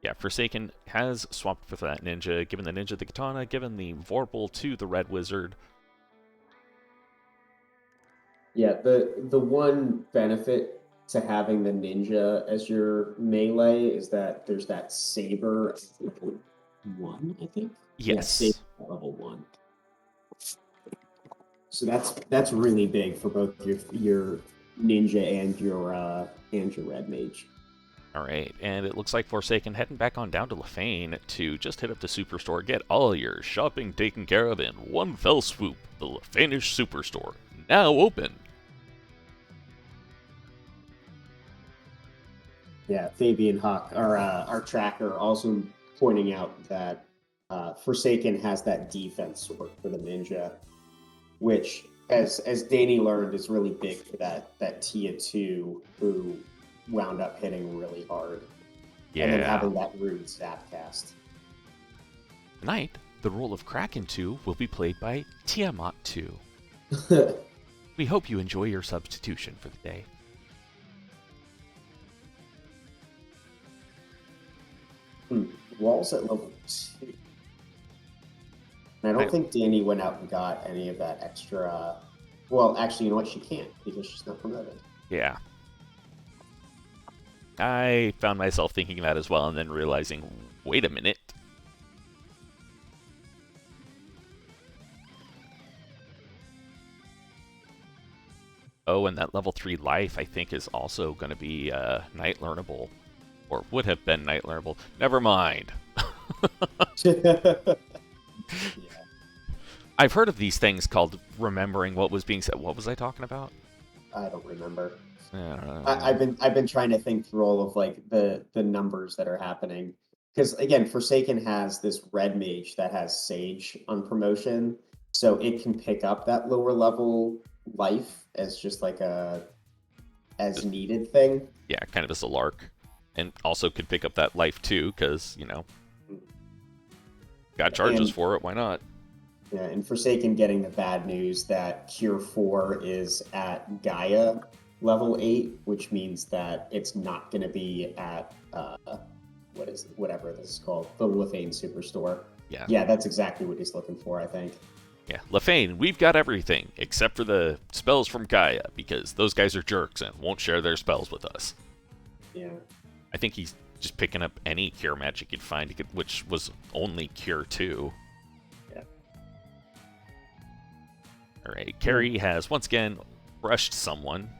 Yeah, Forsaken has swapped for that ninja, given the ninja the katana, given the Vorpal to the red wizard. Yeah, the one benefit to having the ninja as your melee is that there's that saber 1, I think. Yes. Yeah, saber level 1. So that's really big for both your ninja and your red mage. All right, and it looks like Forsaken heading back on down to Lefane to just hit up the Superstore, get all your shopping taken care of in one fell swoop. The Lefanish Superstore, now open. Yeah, Fabian Huck, our tracker, also pointing out that Forsaken has that defense sword for the ninja, which, as Dani learned, is really big for that Tia 2 who wound up hitting really hard. Yeah. And then having that rude zap cast. Tonight, the role of Kraken 2 will be played by Tiamat 2. We hope you enjoy your substitution for the day. Walls at level 2. And I don't think Dani went out and got any of that extra. Well, actually, you know what? She can't because she's not promoted. Yeah. I found myself thinking that as well and then realizing, wait a minute. Oh, and that level 3 life, I think, is also going to be night learnable. Or would have been night learnable. Never mind. Yeah. I've heard of these things called remembering what was being said. What was I talking about? I don't remember. I I've been trying to think through all of like the numbers that are happening, because again, Forsaken has this red mage that has Sage on promotion, so it can pick up that lower level life as just like a as needed thing. Yeah, kind of as a lark, and also could pick up that life too, because got charges for it. Why not? Yeah, and Forsaken getting the bad news that Cure 4 is at Gaia level 8, which means that it's not going to be at whatever this is called, the Lefane Superstore. Yeah, that's exactly what he's looking for, I think. Yeah, Lefane, we've got everything except for the spells from Gaia, because those guys are jerks and won't share their spells with us. Yeah, I think he's just picking up any cure magic he'd find, which was only Cure 2. Yeah. All right, Carrie has once again brushed someone.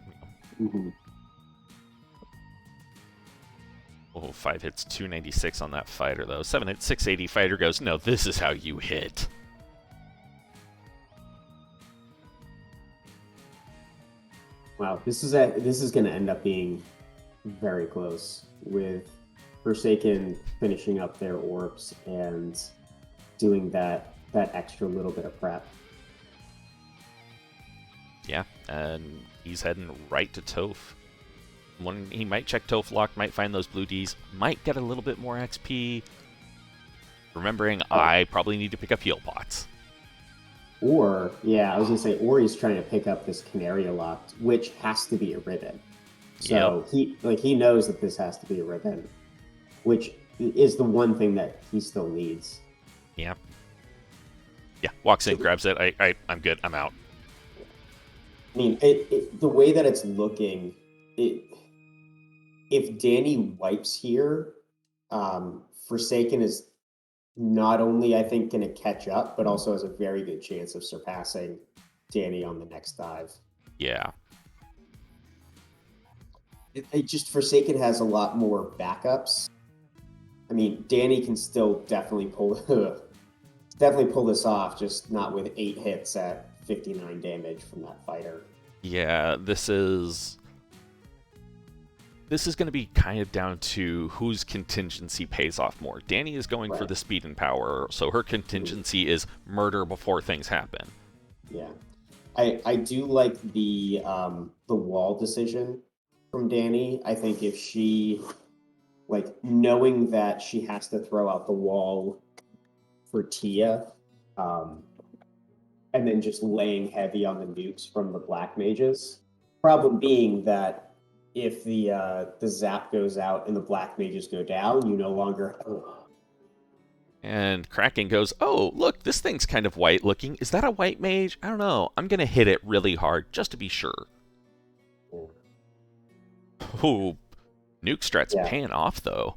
Mm-hmm. Oh, 5 hits, 296 on that fighter, though. 7 hits, 680. Fighter goes, no, this is how you hit. Wow, this is going to end up being very close, with Forsaken finishing up their orbs and doing that extra little bit of prep. Yeah, and he's heading right to Toph. He might check Toph lock, might find those blue Ds, might get a little bit more XP. Remembering, I probably need to pick up heal pots. Or, yeah, I was going to say, or he's trying to pick up this Canaria lock, which has to be a ribbon. So he knows that this has to be a ribbon, which is the one thing that he still needs. Yeah. Yeah, walks in, grabs it. I'm good. I'm out. I mean, the way that it's looking, if Dani wipes here, Forsaken is not only, I think, going to catch up, but also has a very good chance of surpassing Dani on the next dive. Yeah. It just, Forsaken has a lot more backups. I mean, Dani can still definitely pull this off, just not with 8 hits at 59 damage from that fighter. Yeah, this is going to be kind of down to whose contingency pays off more. Dani is going for the speed and power, so her contingency is murder before things happen. Yeah, I do like the wall decision, from Dani. I think if she, like, knowing that she has to throw out the wall for Tia, and then just laying heavy on the nukes from the black mages. Problem being that if the zap goes out and the black mages go down, you no longer. And Kraken goes, oh, look, this thing's kind of white looking. Is that a white mage? I don't know. I'm going to hit it really hard just to be sure. Ooh, nuke strat's paying off, though.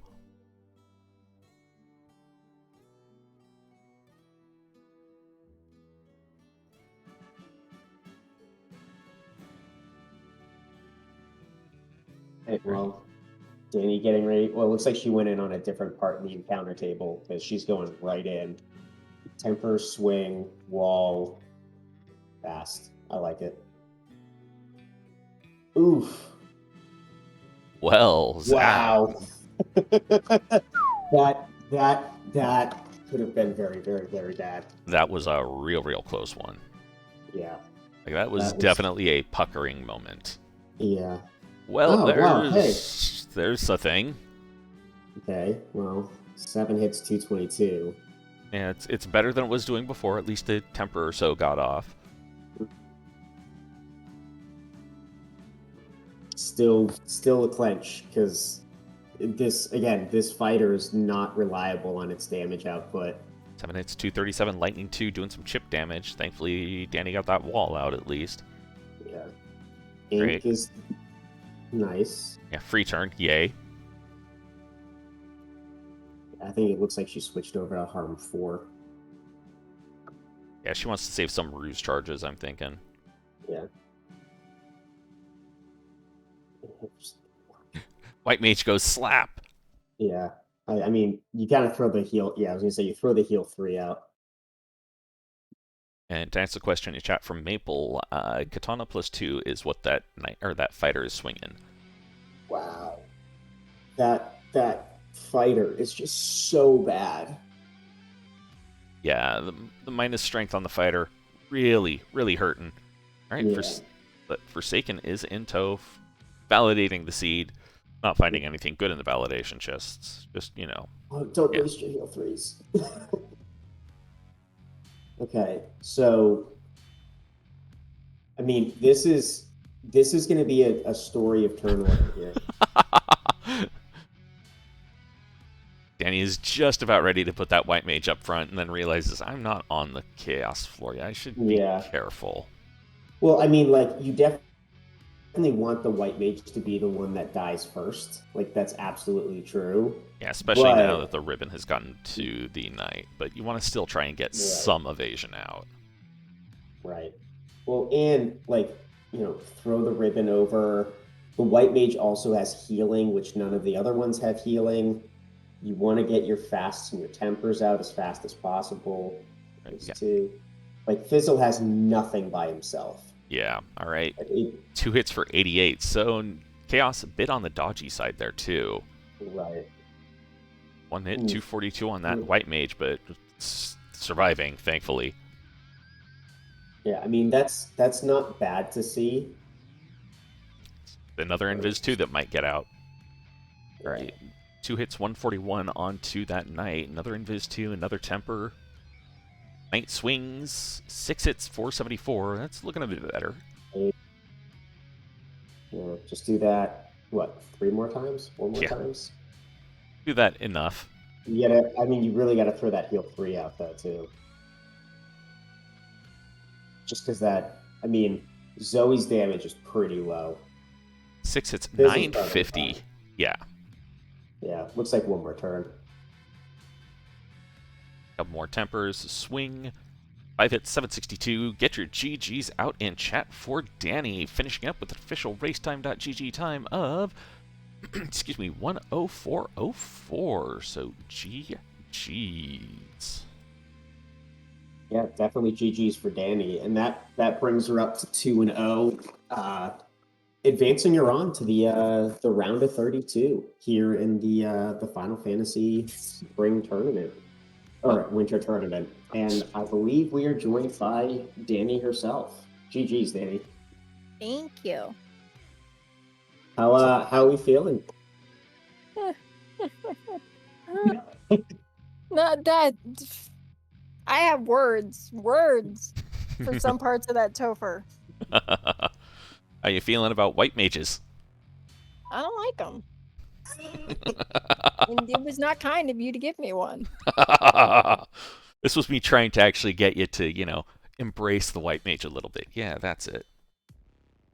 Hey, well, Dani getting ready. Well, it looks like she went in on a different part in the encounter table because she's going right in. Temper, swing, wall, fast. I like it. Oof. Well, wow. that could have been very, very, very bad. That was a real close one. Yeah. Like that was definitely a puckering moment. Yeah. Well, there's a thing. Okay, well, 7 hits, 222. Yeah, it's better than it was doing before. At least the temper or so got off. Still a clench, because this fighter is not reliable on its damage output. 7 hits, 237, lightning 2, doing some chip damage. Thankfully, Dani got that wall out at least. Yeah. Ink is nice. Yeah, free turn, yay. I think it looks like she switched over to Harm 4. Yeah, she wants to save some ruse charges, I'm thinking. Yeah. White Mage goes slap. Yeah. I mean, you gotta throw the heal. Yeah, I was gonna say you throw the heal 3 out. And to answer the question in chat from Maple, Katana +2 is what that fighter is swinging. Wow. That fighter is just so bad. Yeah, the minus strength on the fighter really hurting. All right, but Forsaken is in tow, validating the seed, not finding anything good in the validation chests. Just, you know. Oh, don't waste your heal 3s. Okay, so I mean, this is going to be a story of turn order here. Dani is just about ready to put that white mage up front and then realizes, I'm not on the chaos floor. I should be careful. Well, I mean, like, you definitely want the white mage to be the one that dies first. Like, that's absolutely true. Yeah, especially now that the ribbon has gotten to the knight. But you want to still try and get some evasion out. Right. Well, and, like, you know, throw the ribbon over. The white mage also has healing, which none of the other ones have healing. You want to get your fasts and your tempers out as fast as possible. Like, Fizzle has nothing by himself. Yeah, all right. 2 hits for 88. So Chaos a bit on the dodgy side there, too. Right. 1 hit, 242 on that white mage, but surviving, thankfully. Yeah, I mean, that's not bad to see. Another Invis, too, that might get out. All right. 2 hits, 141 onto that knight. Another Invis, 2, another temper. Knight swings, 6 hits, 474. That's looking a bit better. Yeah, just do that, 3 more times? 4 more times? Do that enough. You really gotta throw that heal 3 out, though, too. Just because Zoe's damage is pretty low. 6 hits, 950. Yeah. Yeah, looks like 1 more turn. Couple more tempers, swing, 5 hits, 762. Get your GGs out in chat for Dani, finishing up with official racetime.gg time of, excuse me, 104.04. So GGs. Yeah, definitely GGs for Dani, and that brings her up to 2-0. Advancing her on to the round of 32 here in the Final Fantasy Spring Tournament. Or Winter Tournament. And I believe we are joined by Dani herself. GG's, Dani. Thank you. How are we feeling? Not that. I have words for some parts of that Topher. How you feeling about white mages? I don't like them. And it was not kind of you to give me one. This was me trying to actually get you to, embrace the white mage a little bit. Yeah, that's it.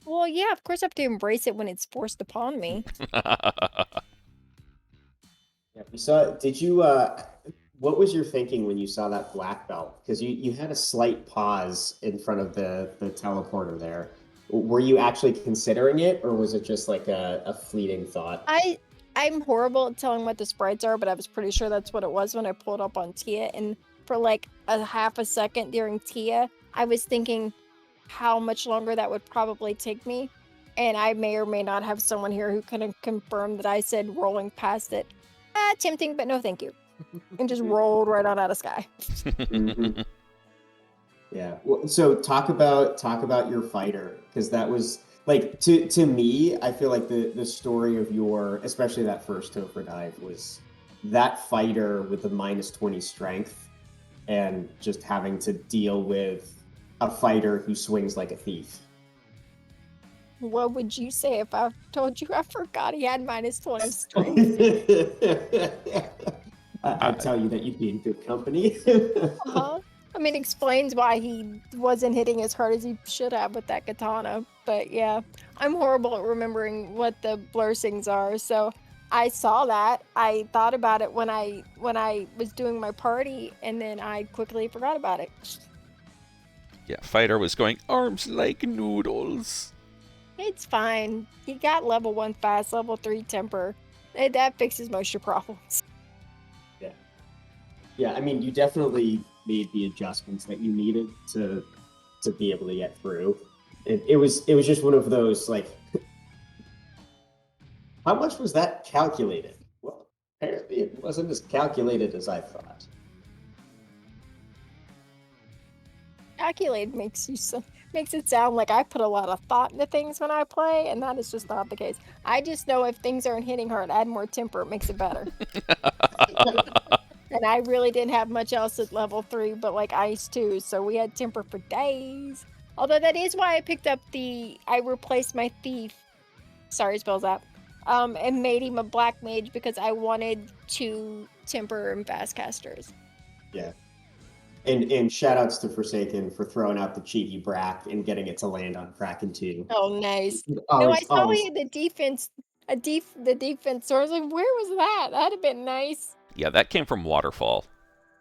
Well, yeah, of course I have to embrace it when it's forced upon me. Yeah, we saw. Did you? What was your thinking when you saw that black belt? Because you had a slight pause in front of the teleporter there. Were you actually considering it, or was it just like a fleeting thought? I'm horrible at telling what the sprites are, but I was pretty sure that's what it was when I pulled up on Tia. And for like a half a second during Tia, I was thinking how much longer that would probably take me. And I may or may not have someone here who can confirm that I said rolling past it. Tempting, but no thank you. And just rolled right on out of sky. Mm-hmm. Yeah. Well, so talk about your fighter, because that was like to me, I feel like the story of your, especially that first Topher dive, was that fighter with the -20 strength and just having to deal with a fighter who swings like a thief. What would you say if I told you I forgot he had -20 strength? I'd tell you that you'd be in good company. I mean, explains why he wasn't hitting as hard as he should have with that katana. But yeah, I'm horrible at remembering what the blursings are. So I saw that. I thought about it when I was doing my party, and then I quickly forgot about it. Yeah, fighter was going arms like noodles. It's fine. He got level 1 fast, level 3 temper. That fixes most of your problems. Yeah. Yeah, I mean, you definitely made the adjustments that you needed to be able to get through. It was just one of those, like, how much was that calculated? Well, apparently it wasn't as calculated as I thought. Calculated makes it sound like I put a lot of thought into things when I play, and that is just not the case. I just know if things aren't hitting hard, add more temper, it makes it better. And I really didn't have much else at level 3, but like ice too, so we had temper for days. Although that is why I picked up I replaced my thief, sorry spells out, and made him a black mage because I wanted 2 temper and fast casters. Yeah. And shout outs to Forsaken for throwing out the cheeky Brack and getting it to land on Kraken 2. Oh, nice. Always, I saw he had the defense, the defense, so I was like, where was that? That'd have been nice. Yeah, that came from Waterfall.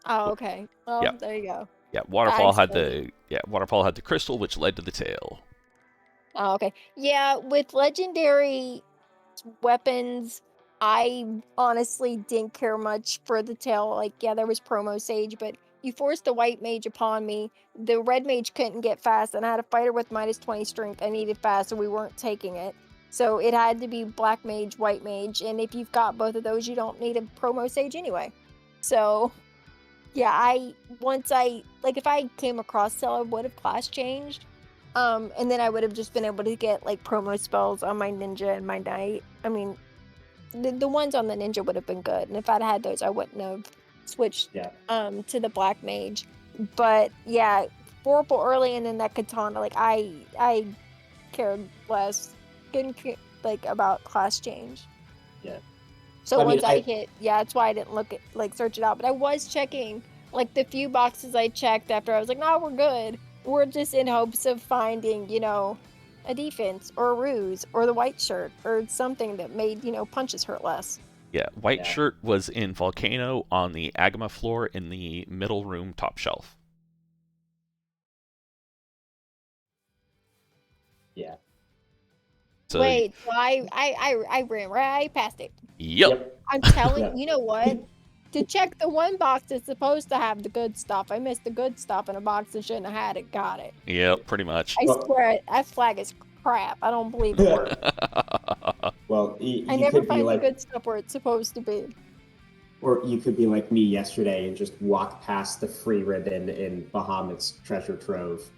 Oh, okay. Well, yeah. There you go. Yeah, Waterfall had the crystal, which led to the tail. Oh, okay. Yeah, with legendary weapons, I honestly didn't care much for the tail. Like, yeah, there was promo sage, but you forced the white mage upon me. The red mage couldn't get fast, and I had a fighter with -20 strength. I needed fast, so we weren't taking it. So it had to be black mage, white mage, and if you've got both of those, you don't need a promo sage anyway. So yeah, if I came across Cell, I would have class changed. And then I would have just been able to get like promo spells on my ninja and my knight. I mean, the ones on the ninja would have been good, and if I'd had those, I wouldn't have switched to the black mage. But yeah, Vorpal early and then that katana, like I cared less, didn't care, like about class change. Yeah. So once I hit, that's why I didn't search it out. But I was checking like the few boxes I checked after I was like, no, we're good. We're just in hopes of finding, a defense or a ruse or the white shirt or something that made, punches hurt less. Yeah, white shirt was in Volcano on the Agama floor in the middle room top shelf. Yeah. So wait, so I ran right past it. Yep. I'm telling you know what? To check the one box that's supposed to have the good stuff, I missed the good stuff in a box that shouldn't have had it. Got it. Yep, pretty much. I swear, that flag is crap. I don't believe it. Well, I never find the good stuff where it's supposed to be. Or you could be like me yesterday and just walk past the free ribbon in Bahamut's treasure trove.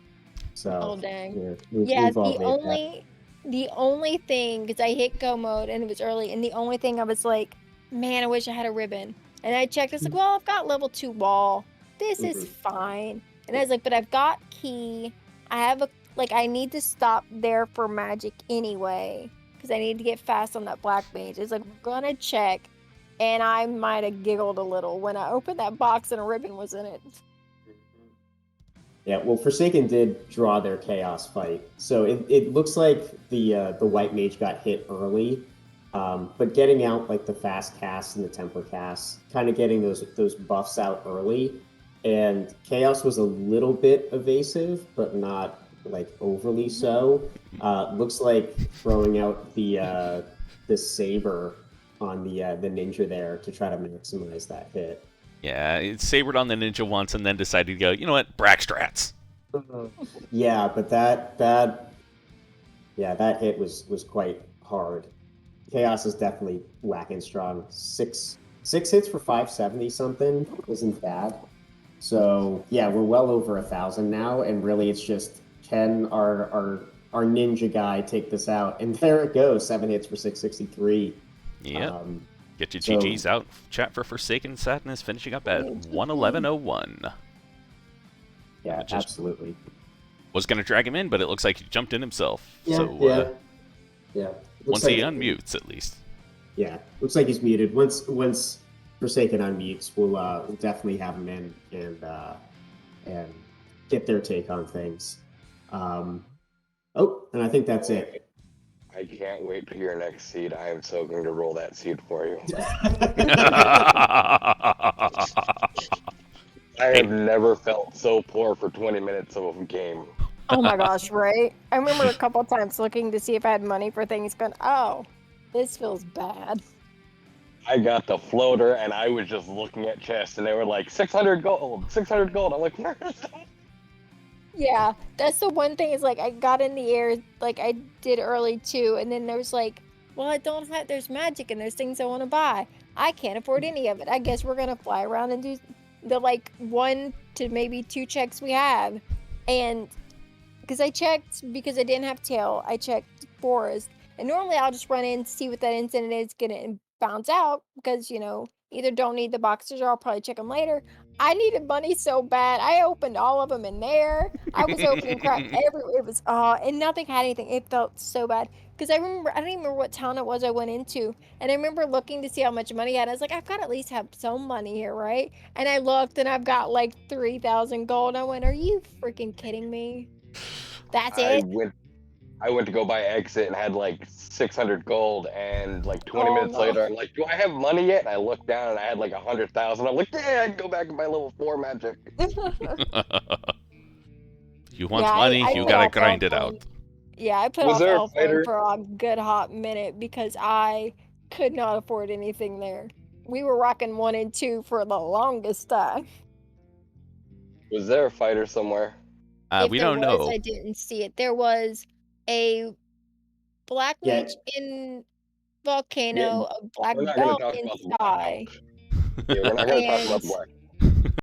So, oh dang! Yeah, the only the only thing, because I hit go mode and it was early, and the only thing I was like, man, I wish I had a ribbon. And I checked, it's like, well, I've got level 2 wall. This is fine. And I was like, but I've got key. I have a, like, I need to stop there for magic anyway, because I need to get fast on that black mage. It's like, we're gonna check. And I might have giggled a little when I opened that box and a ribbon was in it. Yeah, well, Forsaken did draw their chaos fight, so it looks like the white mage got hit early, but getting out like the fast cast and the temper cast, kind of getting those buffs out early, and chaos was a little bit evasive, but not like overly so. Looks like throwing out the saber on the ninja there to try to maximize that hit. Yeah, it sabered on the ninja once and then decided to go, you know what, Braxtrats. Yeah, but that hit was quite hard. Chaos is definitely whacking strong. Six hits for 570 something isn't bad. So yeah, we're well over 1,000 now, and really it's just can our ninja guy take this out, and there it goes, 7 hits for 663. Yeah. Get your GGs out. Chat for Forsaken Sadness finishing up at 111.01. Yeah, absolutely. Was going to drag him in, but it looks like he jumped in himself. Yeah, so, yeah. Once he unmutes, at least. Yeah, looks like he's muted. Once Forsaken unmutes, we'll definitely have him in and get their take on things. And I think that's it. I can't wait to hear next seed. I am so going to roll that seed for you. I have never felt so poor for 20 minutes of a game. Oh my gosh, right? I remember a couple of times looking to see if I had money for things, going, oh, this feels bad. I got the floater, and I was just looking at chests, and they were like, 600 gold, 600 gold. I'm like, where is that? Yeah, that's the one thing is like I got in the air like I did early too, and then there's like, well, I don't have, there's magic and there's things I want to buy. I can't afford any of it. I guess we're gonna fly around and do the like 1 to maybe 2 checks we have. And because I checked, because I didn't have tail, I checked forest. And normally I'll just run in, see what that incident is, get it and bounce out because, you know, either don't need the boxes or I'll probably check them later. I needed money so bad. I opened all of them in there. I was opening crap everywhere. It was, and nothing had anything. It felt so bad. Because I remember, I don't even remember what town it was I went into. And I remember looking to see how much money I had. I was like, I've got to at least have some money here, right? And I looked and I've got like 3,000 gold. I went, are you freaking kidding me? That's it? I went to go buy exit and had like 600 gold, and like 20 minutes later, I'm like, do I have money yet? And I looked down and I had like 100,000. I'm like, yeah, I can go back and buy level 4 magic. You want money, you gotta grind it out. Yeah, I put off Elfin for a good hot minute because I could not afford anything there. We were rocking 1 and 2 for the longest time. Was there a fighter somewhere? We don't know. I didn't see it. There was a black mage in volcano, a black belt in sky. Yeah, we're not going to talk about the black.